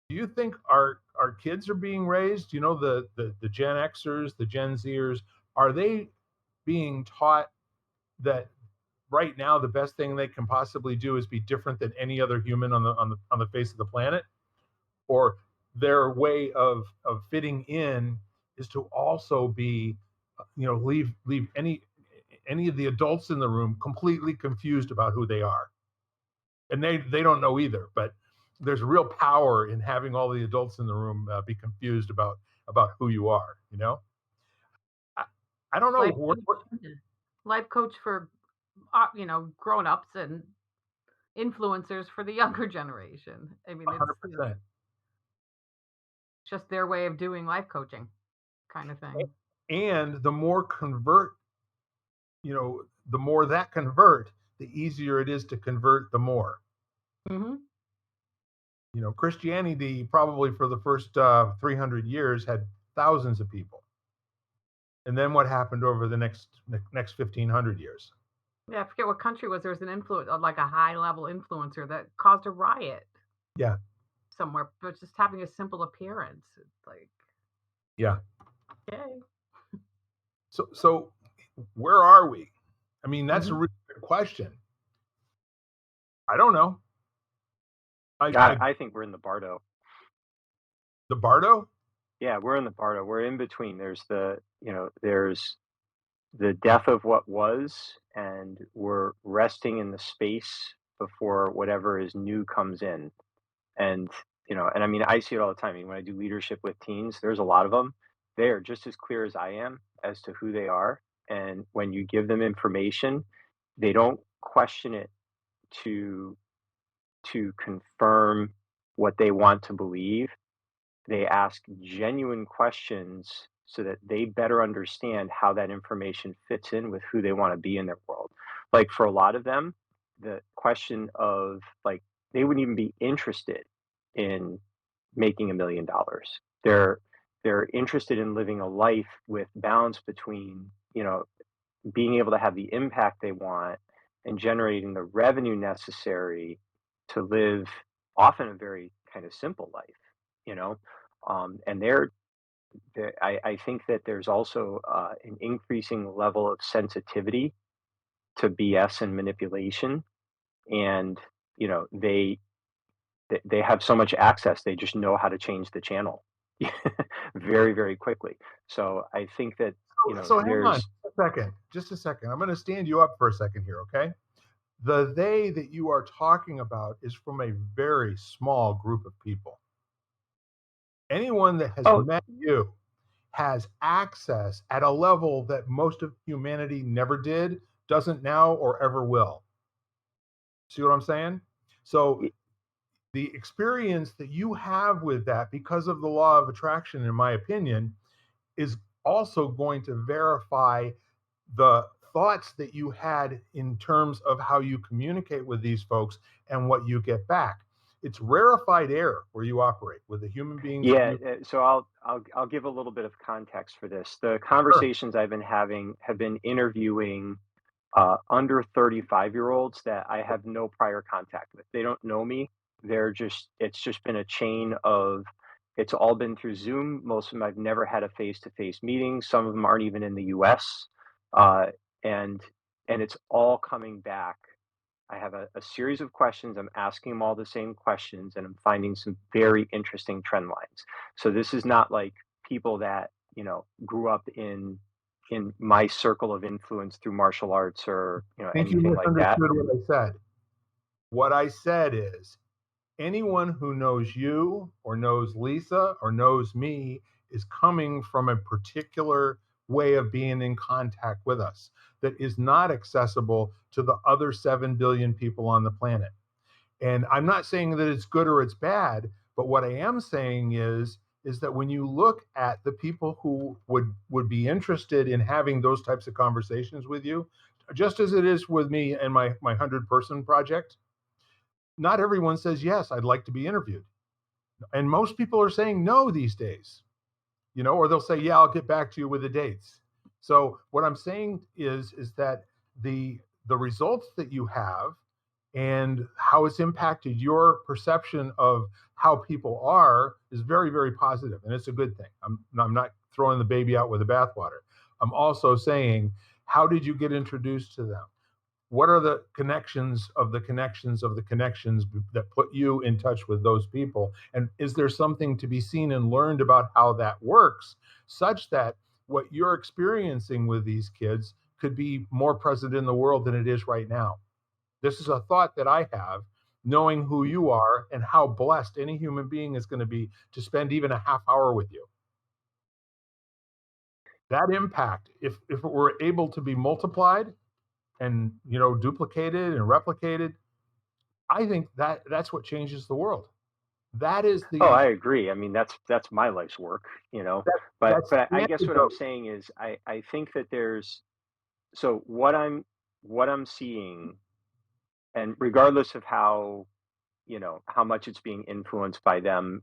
do you think our kids are being raised, the Gen Xers, the Gen Zers, are they being taught that right now the best thing they can possibly do is be different than any other human on the face of the planet? Or their way of fitting in is to also be, leave any of the adults in the room completely confused about who they are? And they don't know either, but there's real power in having all the adults in the room be confused about who you are. I, I don't know. Life coach, yeah. Life coach for grown-ups and influencers for the younger generation. I mean, it's 100%. just their way of doing life coaching kind of thing. And the more that convert, the easier it is to convert the more. Hmm. Christianity probably for the first 300 years had thousands of people. And then what happened over the next 1500 years? Yeah, I forget what country was. There was an like a high-level influencer that caused a riot Yeah. somewhere, but just having a simple appearance. It's like, Yeah. okay. So where are we? I mean, that's a Hmm. really good question. I don't know. I think we're in the Bardo. The Bardo? Yeah, we're in the Bardo. We're in between. There's the death of what was, and we're resting in the space before whatever is new comes in. And and I mean, I see it all the time. I mean, when I do leadership with teens, there's a lot of them. They are just as clear as I am as to who they are. And when you give them information, they don't question it to, to confirm what they want to believe. they ask genuine questions so that they better understand how that information fits in with who they want to be in their world. Like for a lot of them, the question of like they wouldn't even be interested in making $1 million. They're interested in living a life with balance between, being able to have the impact they want and generating the revenue necessary to live often a very kind of simple life, you know. And I think that there's also an increasing level of sensitivity to BS and manipulation, and you know they have so much access, they just know how to change the channel very, very quickly. So I think that, So hang on there's just a second. I'm going to stand you up for a second here, okay? The they that you are talking about is from a very small group of people. Anyone that has oh met you has access at a level that most of humanity never did, doesn't now, or ever will. See what I'm saying? So y- the experience that you have with that, because of the law of attraction, in my opinion, is also going to verify the thoughts that you had in terms of how you communicate with these folks and what you get back. It's rarefied air where you operate with the human beings that yeah, you. so I'll give a little bit of context for this. The Sure. conversations I've been having have been interviewing under 35-year-olds that I have no prior contact with. They don't know me. It's just been a chain of, it's all been through Zoom. Most of them I've never had a face-to-face meeting. Some of them aren't even in the US. Uh, and, and it's all coming back. I have a series of questions. I'm asking them all the same questions and I'm finding some very interesting trend lines. So this is not like people that, grew up in my circle of influence through martial arts or I think you anything like that. misunderstood what I said. What I said is anyone who knows you or knows Lisa or knows me is coming from a particular way of being in contact with us that is not accessible to the other 7 billion people on the planet. And I'm not saying that it's good or it's bad, but what I am saying is that when you look at the people who would be interested in having those types of conversations with you, just as it is with me and my 100-person project, not everyone says yes, I'd like to be interviewed. And most people are saying no these days, or they'll say, yeah, I'll get back to you with the dates. So what I'm saying is that the results that you have and how it's impacted your perception of how people are is very, very positive, and it's a good thing. I'm not throwing the baby out with the bathwater. I'm also saying, how did you get introduced to them? What are the connections of the connections of the connections that put you in touch with those people? And is there something to be seen and learned about how that works, such that what you're experiencing with these kids could be more present in the world than it is right now? This is a thought that I have, knowing who you are and how blessed any human being is going to be to spend even a half hour with you. That impact, if it were able to be multiplied and duplicated and replicated, I think that's what changes the world. That is Oh, the I agree. I mean, that's my life's work, that, But that's but the I guess what I'm antidote. saying is I think that there's, so what I'm seeing, and regardless of how much it's being influenced by them,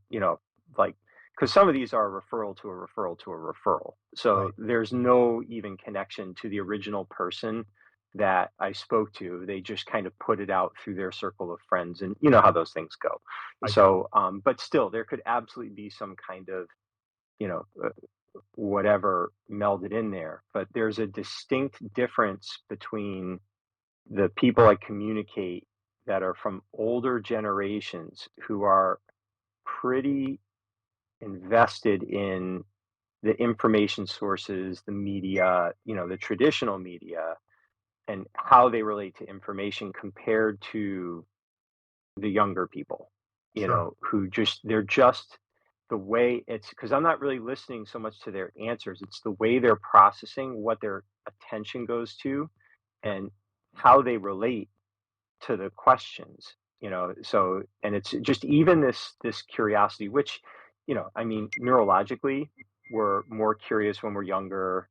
like, because some of these are a referral to a referral to a referral. So Right. there's no even connection to the original person that I spoke to. They just kind of put it out through their circle of friends, and you know how those things go. I do. So, but still, there could absolutely be some kind of, you know, uh, whatever melded in there. But there's a distinct difference between the people I communicate that are from older generations who are pretty invested in the information sources, the media, the traditional media, and how they relate to information compared to the younger people, Sure. who they're just the way it's, because I'm not really listening so much to their answers. It's the way they're processing what their attention goes to and how they relate to the questions. So, and it's just even this curiosity, which I mean, neurologically, we're more curious when we're younger.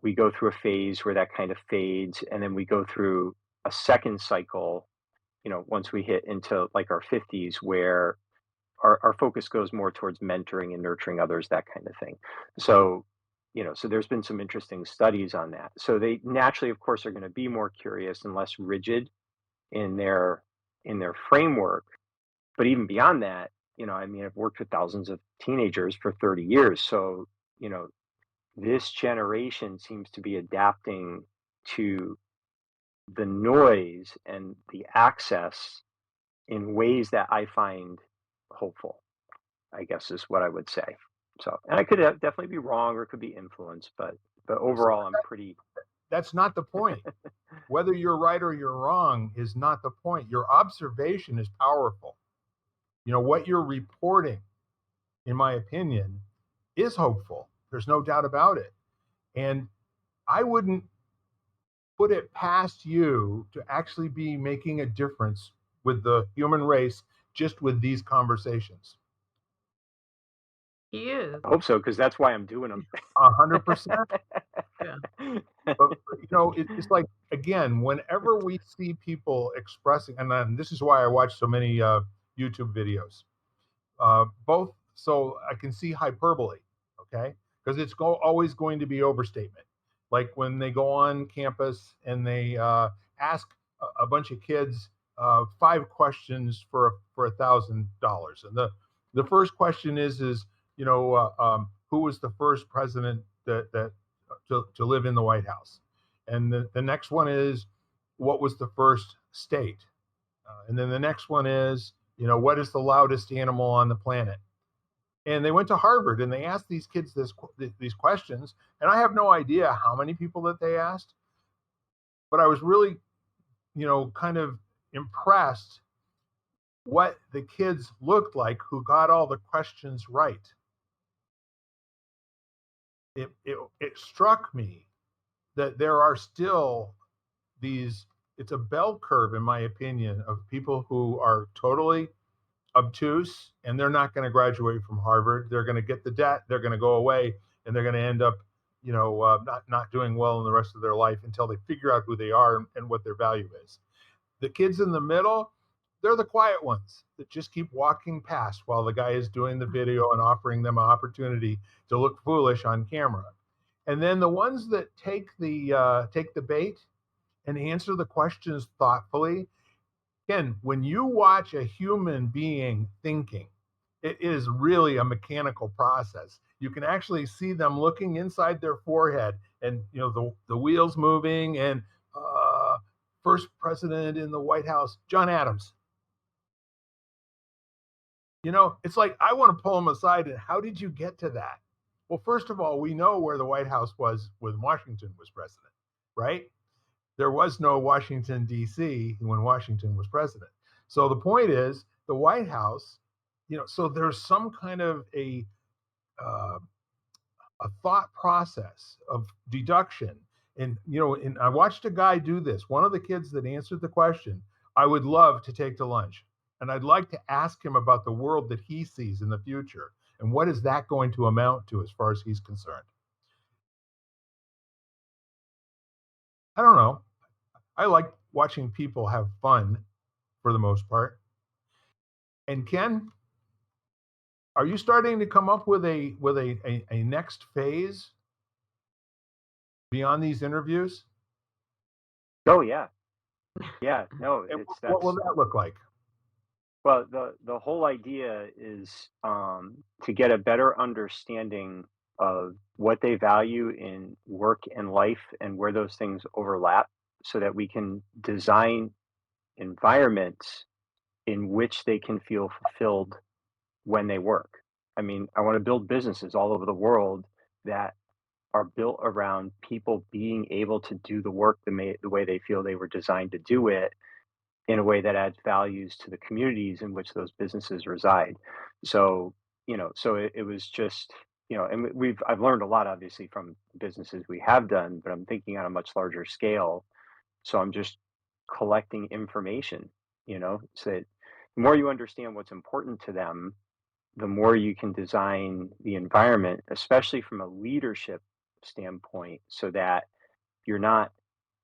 We go through a phase where that kind of fades, and then we go through a second cycle, once we hit into like our 50s, where our focus goes more towards mentoring and nurturing others, that kind of thing. So, so there's been some interesting studies on that. So they naturally, of course, are going to be more curious and less rigid in their framework. But even beyond that, I mean, I've worked with thousands of teenagers for 30 years. So, you know, this generation seems to be adapting to the noise and the access in ways that I find hopeful, I guess is what I would say. So, and I could definitely be wrong or could be influenced, but So overall, I'm pretty. that's not the point. Whether you're right or you're wrong is not the point. Your observation is powerful. What you're reporting, in my opinion, is hopeful. There's no doubt about it. And I wouldn't put it past you to actually be making a difference with the human race just with these conversations. He is. I hope so because that's why I'm doing them. 100%. Yeah. But it's like, again, whenever we see people expressing, and then this is why I watch so many YouTube videos, both so I can see hyperbole, okay? Because it's always going to be overstatement. Like when they go on campus and they ask a bunch of kids 5 questions for $1,000, and the first question is who was the first president that to live in the White House, and the next one is what was the first state, and then the next one is what is the loudest animal on the planet. And they went to Harvard and they asked these kids these questions, and I have no idea how many people that they asked, but I was really kind of impressed what the kids looked like who got all the questions right. It struck me that there are still these, it's a bell curve, in my opinion, of people who are totally obtuse and they're not going to graduate from Harvard. They're going to get the debt, they're going to go away, and they're going to end up, not doing well in the rest of their life until they figure out who they are and what their value is. The kids in the middle, they're the quiet ones that just keep walking past while the guy is doing the video and offering them an opportunity to look foolish on camera. And then the ones that take the bait and answer the questions thoughtfully. Again, when you watch a human being thinking, it is really a mechanical process. You can actually see them looking inside their forehead, and the wheels moving. And first president in the White House, John Adams. It's like I want to pull him aside and how did you get to that? Well, first of all, we know where the White House was when Washington was president, right? There was no Washington, D.C. when Washington was president. So the point is, the White House, so there's some kind of uh, a thought process of deduction. And I watched a guy do this. One of the kids that answered the question, I would love to take to lunch. And I'd like to ask him about the world that he sees in the future. And what is that going to amount to as far as he's concerned? I don't know. I like watching people have fun for the most part. And Ken, are you starting to come up with a next phase beyond these interviews? Oh yeah, yeah. No, And it's what will that's that look like? well, the whole idea is to get a better understanding of what they value in work and life and where those things overlap, so that we can design environments in which they can feel fulfilled when they work. I mean, I want to build businesses all over the world that are built around people being able to do the work the way they feel they were designed to do it, in a way that adds values to the communities in which those businesses reside. So, so it was just, and I've learned a lot obviously from businesses we have done, but I'm thinking on a much larger scale. So I'm just collecting information, so that the more you understand what's important to them, the more you can design the environment, especially from a leadership standpoint, so that you're not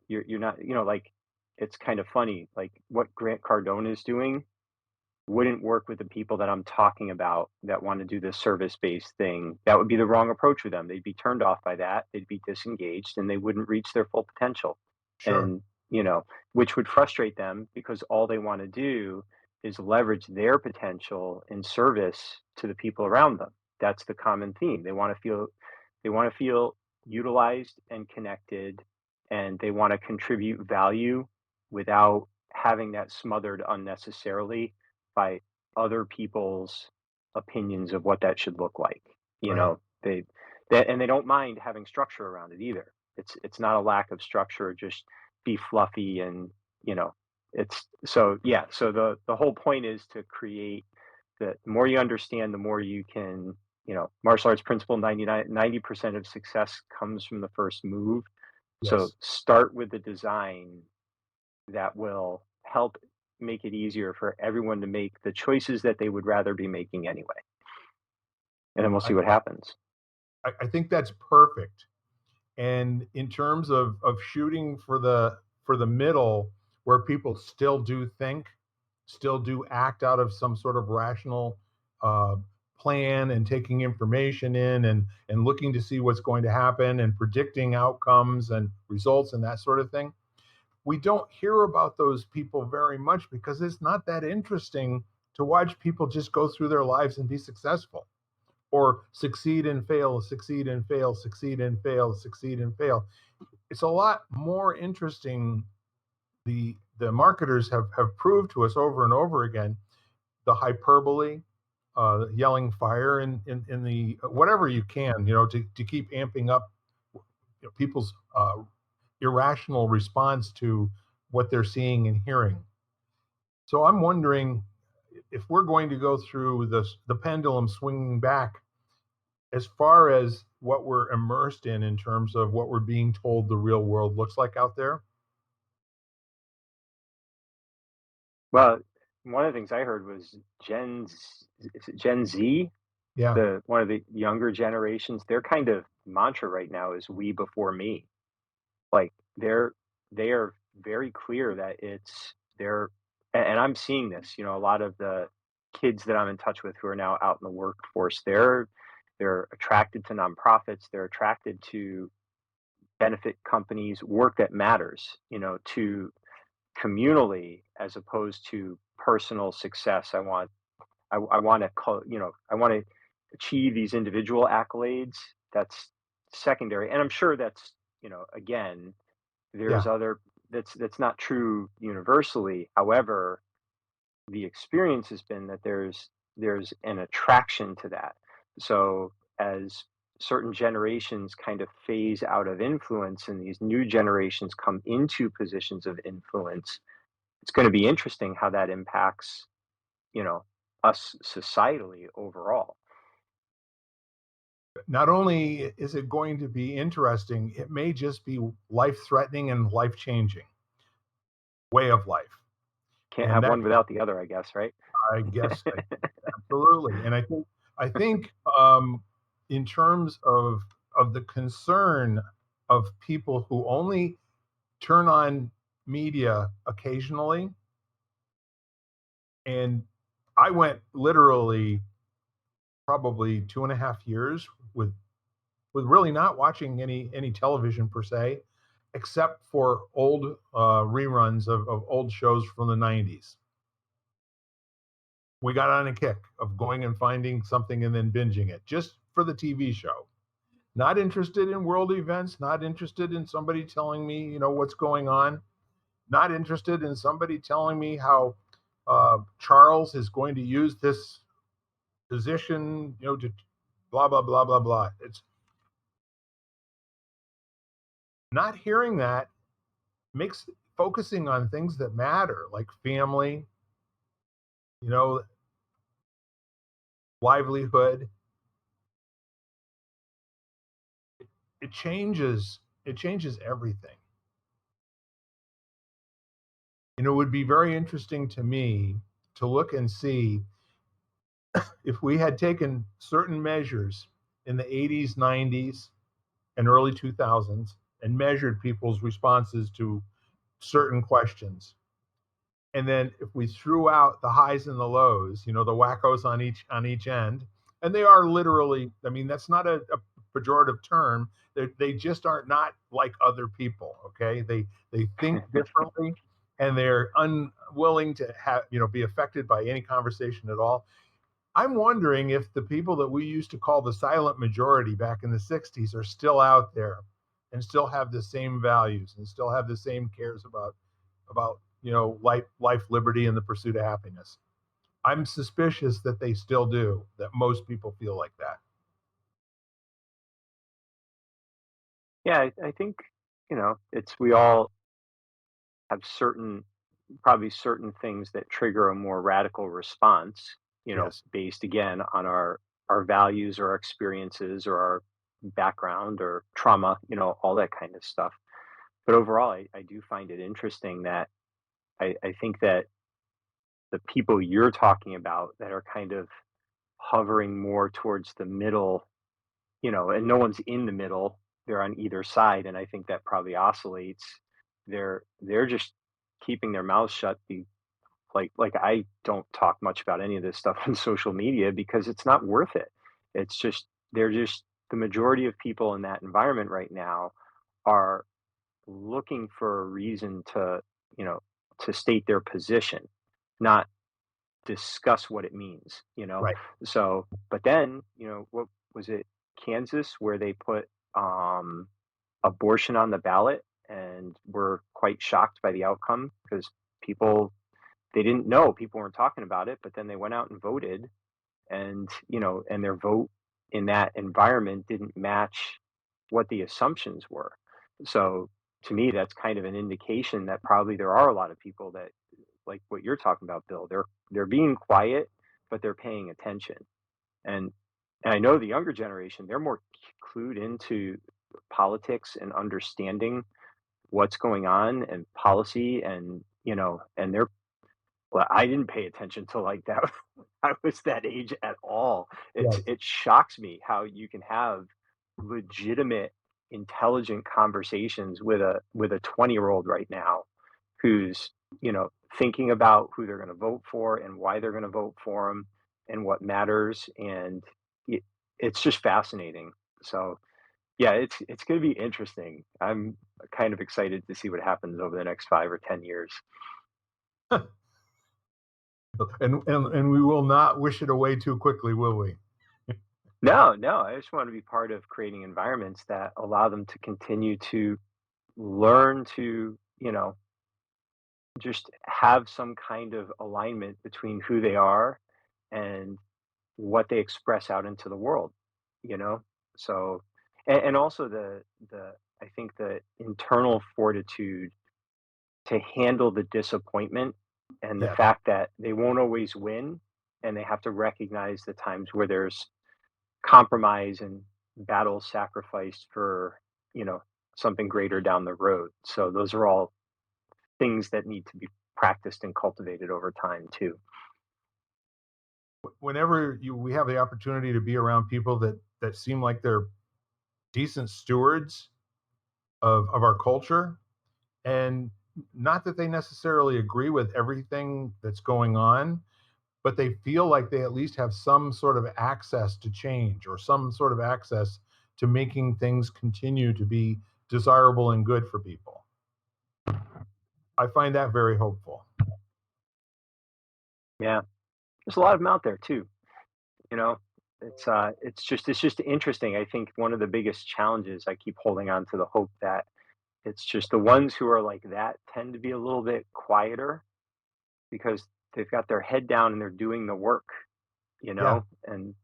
you're not, like, it's kind of funny, like what Grant Cardone is doing wouldn't work with the people that I'm talking about that want to do this service-based thing. That would be the wrong approach for them. They'd be turned off by that. They'd be disengaged and they wouldn't reach their full potential. Sure. And, which would frustrate them because all they want to do is leverage their potential in service to the people around them. That's the common theme. They want to feel utilized and connected, and they want to contribute value without having that smothered unnecessarily by other people's opinions of what that should look like. You Right. know, and they don't mind having structure around it either. It's not a lack of structure, just be fluffy and, you know, it's so yeah, so the whole point is to create the more you understand, the more you can, martial arts principle 90% of success comes from the first move. So Yes. start with the design that will help make it easier for everyone to make the choices that they would rather be making anyway. And then we'll I, see what happens. I think that's perfect. And in terms of shooting for the middle, where people still do think, still do act out of some sort of rational uh, plan and taking information in and looking to see what's going to happen and predicting outcomes and results and that sort of thing. We don't hear about those people very much because it's not that interesting to watch people just go through their lives and be successful or succeed and fail, succeed and fail, succeed and fail, succeed and fail. It's a lot more interesting. The marketers have proved to us over and over again the hyperbole, yelling fire in the whatever you can, to keep amping up people's irrational response to what they're seeing and hearing. So I'm wondering if we're going to go through the pendulum swinging back as far as what we're immersed in terms of what we're being told the real world looks like out there. Well, one of the things I heard was is it Gen Z? Yeah, The one of the younger generations, their kind of mantra right now is "we before me." Like they are very clear that it's their and I'm seeing this, a lot of the kids that I'm in touch with who are now out in the workforce, they're attracted to nonprofits, they're attracted to benefit companies, work that matters, to communally as opposed to personal success. I want to I want to achieve these individual accolades. That's secondary, and I'm sure that's, again, yeah. there's other that's not true universally. However, the experience has been that there's an attraction to that. So as certain generations kind of phase out of influence and these new generations come into positions of influence, it's going to be interesting how that impacts, you know, us societally overall. Not only is it going to be interesting, it may just be life threatening and life changing way of life. Can't And have that, one without the other, I guess, right? I guess, absolutely. And I think in terms of the concern of people who only turn on media occasionally, and I went literally probably 2.5 years with really not watching any television per se, except for old reruns of old shows from the '90s. We got on a kick of going and finding something and then binging it just for the TV show. Not interested in world events, not interested in somebody telling me, what's going on, not interested in somebody telling me how Charles is going to use this position, to blah, blah, blah, blah, blah. It's not hearing that makes focusing on things that matter, like family, you know, livelihood. It changes everything. It would be very interesting to me to look and see if we had taken certain measures in the 80s, 90s, and early 2000s and measured people's responses to certain questions, and then if we threw out the highs and the lows, the wackos on each end, and they are literally, I mean, that's not a pejorative term. They just are not like other people. Okay, they think differently, and they're unwilling to have be affected by any conversation at all. I'm wondering if the people that we used to call the silent majority back in the 60s are still out there and still have the same values and still have the same cares about life, liberty, and the pursuit of happiness. I'm suspicious that they still do, that most people feel like that. Yeah, I think, it's we all have probably certain things that trigger a more radical response, Yes. based again on our values or our experiences or our background or trauma, all that kind of stuff. But overall, I do find it interesting that I think that the people you're talking about that are kind of hovering more towards the middle, and no one's in the middle, they're on either side, and I think that probably oscillates. They're just keeping their mouths shut. Like I don't talk much about any of this stuff on social media because it's not worth it. It's just they're just the majority of people in that environment right now are looking for a reason you know, to state their position, not discuss what it means, you know? Right. So, but then, what was it, Kansas, where they put um, abortion on the ballot and were quite shocked by the outcome because people, they didn't know, people weren't talking about it, but then they went out and voted and, and their vote in that environment didn't match what the assumptions were. So to me, that's kind of an indication that probably there are a lot of people that like what you're talking about, Bill. They're being quiet, but they're paying attention. And and I know the younger generation, they're more clued into politics and understanding what's going on and policy and and they're well, I didn't pay attention to like that when I was that age at all. Yes. It shocks me how you can have legitimate, intelligent conversations with a 20-year-old right now who's, thinking about who they're going to vote for and why they're going to vote for them and what matters. And it, it's just fascinating. So yeah, it's going to be interesting. I'm kind of excited to see what happens over the next 5 or 10 years. And we will not wish it away too quickly, will we? No, no, I just want to be part of creating environments that allow them to continue to learn to, just have some kind of alignment between who they are and what they express out into the world, you know? So, and also I think the internal fortitude to handle the disappointment and the Yes. fact that they won't always win and they have to recognize the times where there's compromise and battle sacrificed for, you know, something greater down the road. So those are all things that need to be practiced and cultivated over time too. Whenever we have the opportunity to be around people that seem like they're decent stewards of our culture, and not that they necessarily agree with everything that's going on, but they feel like they at least have some sort of access to change or some sort of access to making things continue to be desirable and good for people. I find that very hopeful. Yeah. There's a lot of them out there too. You know, it's just interesting. I think one of the biggest challenges I keep holding on to the hope that it's just the ones who are like that tend to be a little bit quieter because they've got their head down and they're doing the work, Yeah. and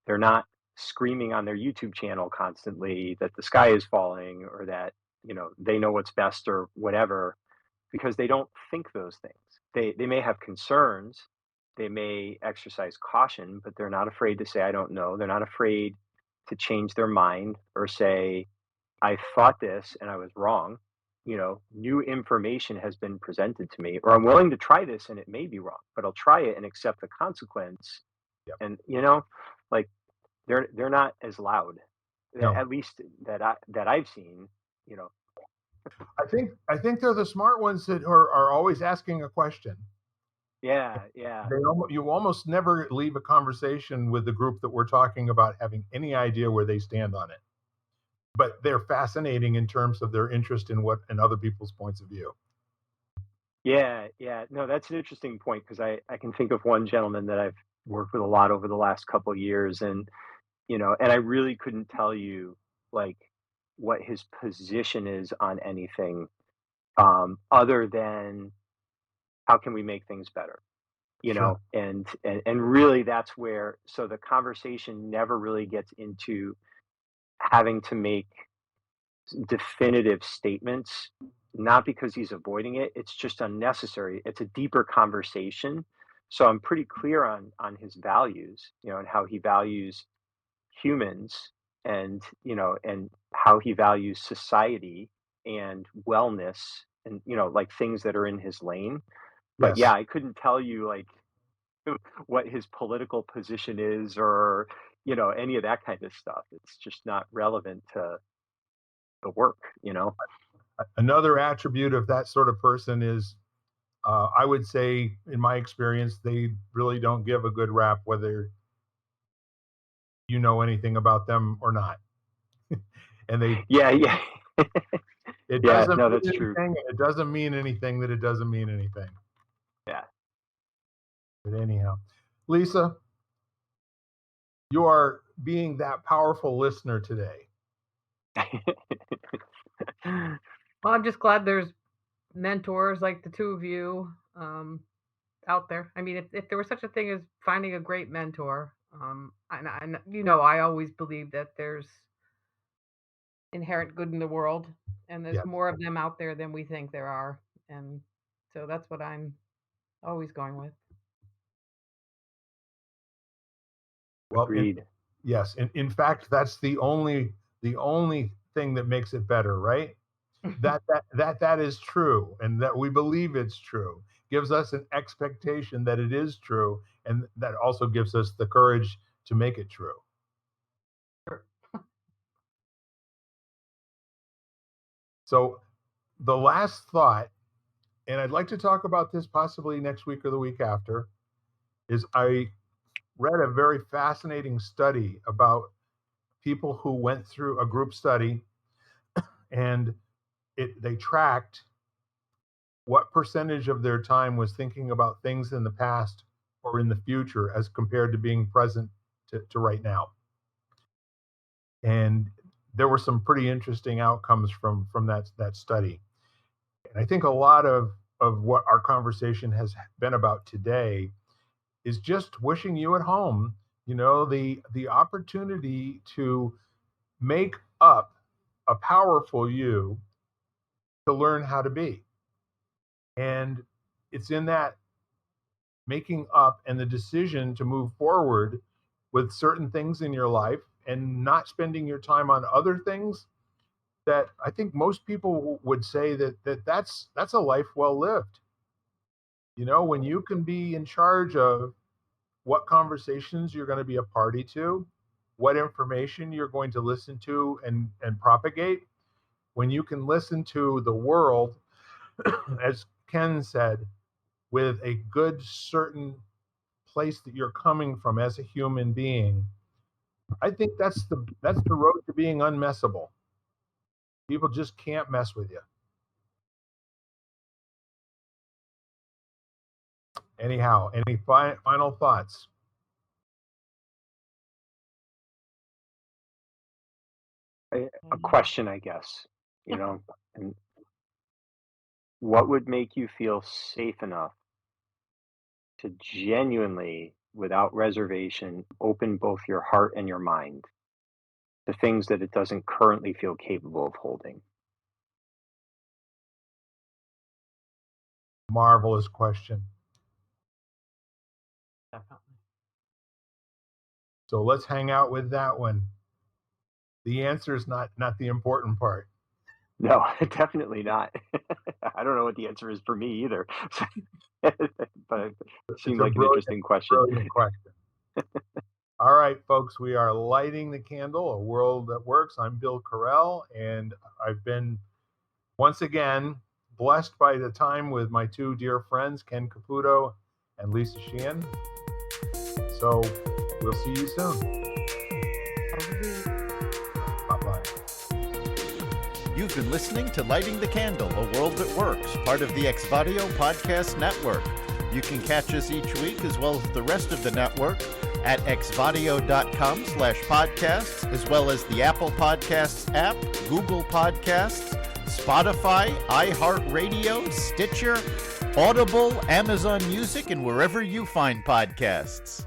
they're not screaming on their YouTube channel constantly that the sky is falling or that, they know what's best or whatever because they don't think those things. They may have concerns, they may exercise caution, but they're not afraid to say I don't know. They're not afraid to change their mind or say I thought this and I was wrong. New information has been presented to me, or I'm willing to try this and it may be wrong, but I'll try it and accept the consequence Yep. And like they're not as loud, No, at least that I've seen. You know, I think they're the smart ones that are always asking a question. yeah, yeah, You almost never leave a conversation with the group that we're talking about having any idea where they stand on it. But they're fascinating in terms of their interest in what and other people's points of view. yeah, yeah. No, that's an interesting point because I can think of one gentleman that I've worked with a lot over the last couple of years, and and I really couldn't tell you like what his position is on anything, other than how can we make things better, Sure. and really that's where so the conversation never really gets into having to make definitive statements, not because he's avoiding it, it's just unnecessary. It's a deeper conversation. So I'm pretty clear on his values, and how he values humans, and how he values society and wellness, and like things that are in his lane. But yeah, Yes. I couldn't tell you like what his political position is, or any of that kind of stuff. It's just not relevant to the work. Another attribute of that sort of person is, I would say, in my experience, they really don't give a good rap whether you know anything about them or not. And Yeah, yeah. it Yeah, doesn't no, mean that's true. anything, and it doesn't mean anything that it doesn't mean anything. Yeah. But anyhow, Lisa, you are being that powerful listener today. Well, I'm just glad there's mentors like the two of you out there. I mean, if there was such a thing as finding a great mentor, and I always believe that there's inherent good in the world, and there's Yes. more of them out there than we think there are, and so that's what I'm always going with. Well, Agreed. yes. In fact, that's the only thing that makes it better, right? That is true, and that we believe it's true gives us an expectation that it is true, and that also gives us the courage to make it true. Sure. So the last thought, and I'd like to talk about this possibly next week or the week after, is I read a very fascinating study about people who went through a group study, and they tracked what percentage of their time was thinking about things in the past or in the future as compared to being present to right now. And there were some pretty interesting outcomes from that study. And I think a lot of what our conversation has been about today is just wishing you at home, the opportunity to make up a powerful you to learn how to be. And it's in that making up and the decision to move forward with certain things in your life and not spending your time on other things that I think most people would say that's a life well lived. When you can be in charge of what conversations you're going to be a party to, what information you're going to listen to and propagate, when you can listen to the world, as Ken said, with a good certain place that you're coming from as a human being, I think that's the road to being unmessable. People just can't mess with you. Anyhow, any final thoughts? A question, I guess, and what would make you feel safe enough to genuinely, without reservation, open both your heart and your mind to things that it doesn't currently feel capable of holding? Marvelous question. Definitely. So let's hang out with that one. The answer is not the important part. No, definitely not. I don't know what the answer is for me either. But it It's seemed a like an brilliant, interesting question. brilliant question. All right, folks, we are lighting the candle, a world that works. I'm Bill Carell, and I've been once again blessed by the time with my two dear friends, Ken Caputo and Lisa Sheehan. So we'll see you soon. Bye-bye. You've been listening to Lighting the Candle, a world that works, part of the Exvadio Podcast Network. You can catch us each week, as well as the rest of the network, at exvadio.com/podcasts, as well as the Apple Podcasts app, Google Podcasts, Spotify, iHeartRadio, Stitcher, Audible, Amazon Music, and wherever you find podcasts.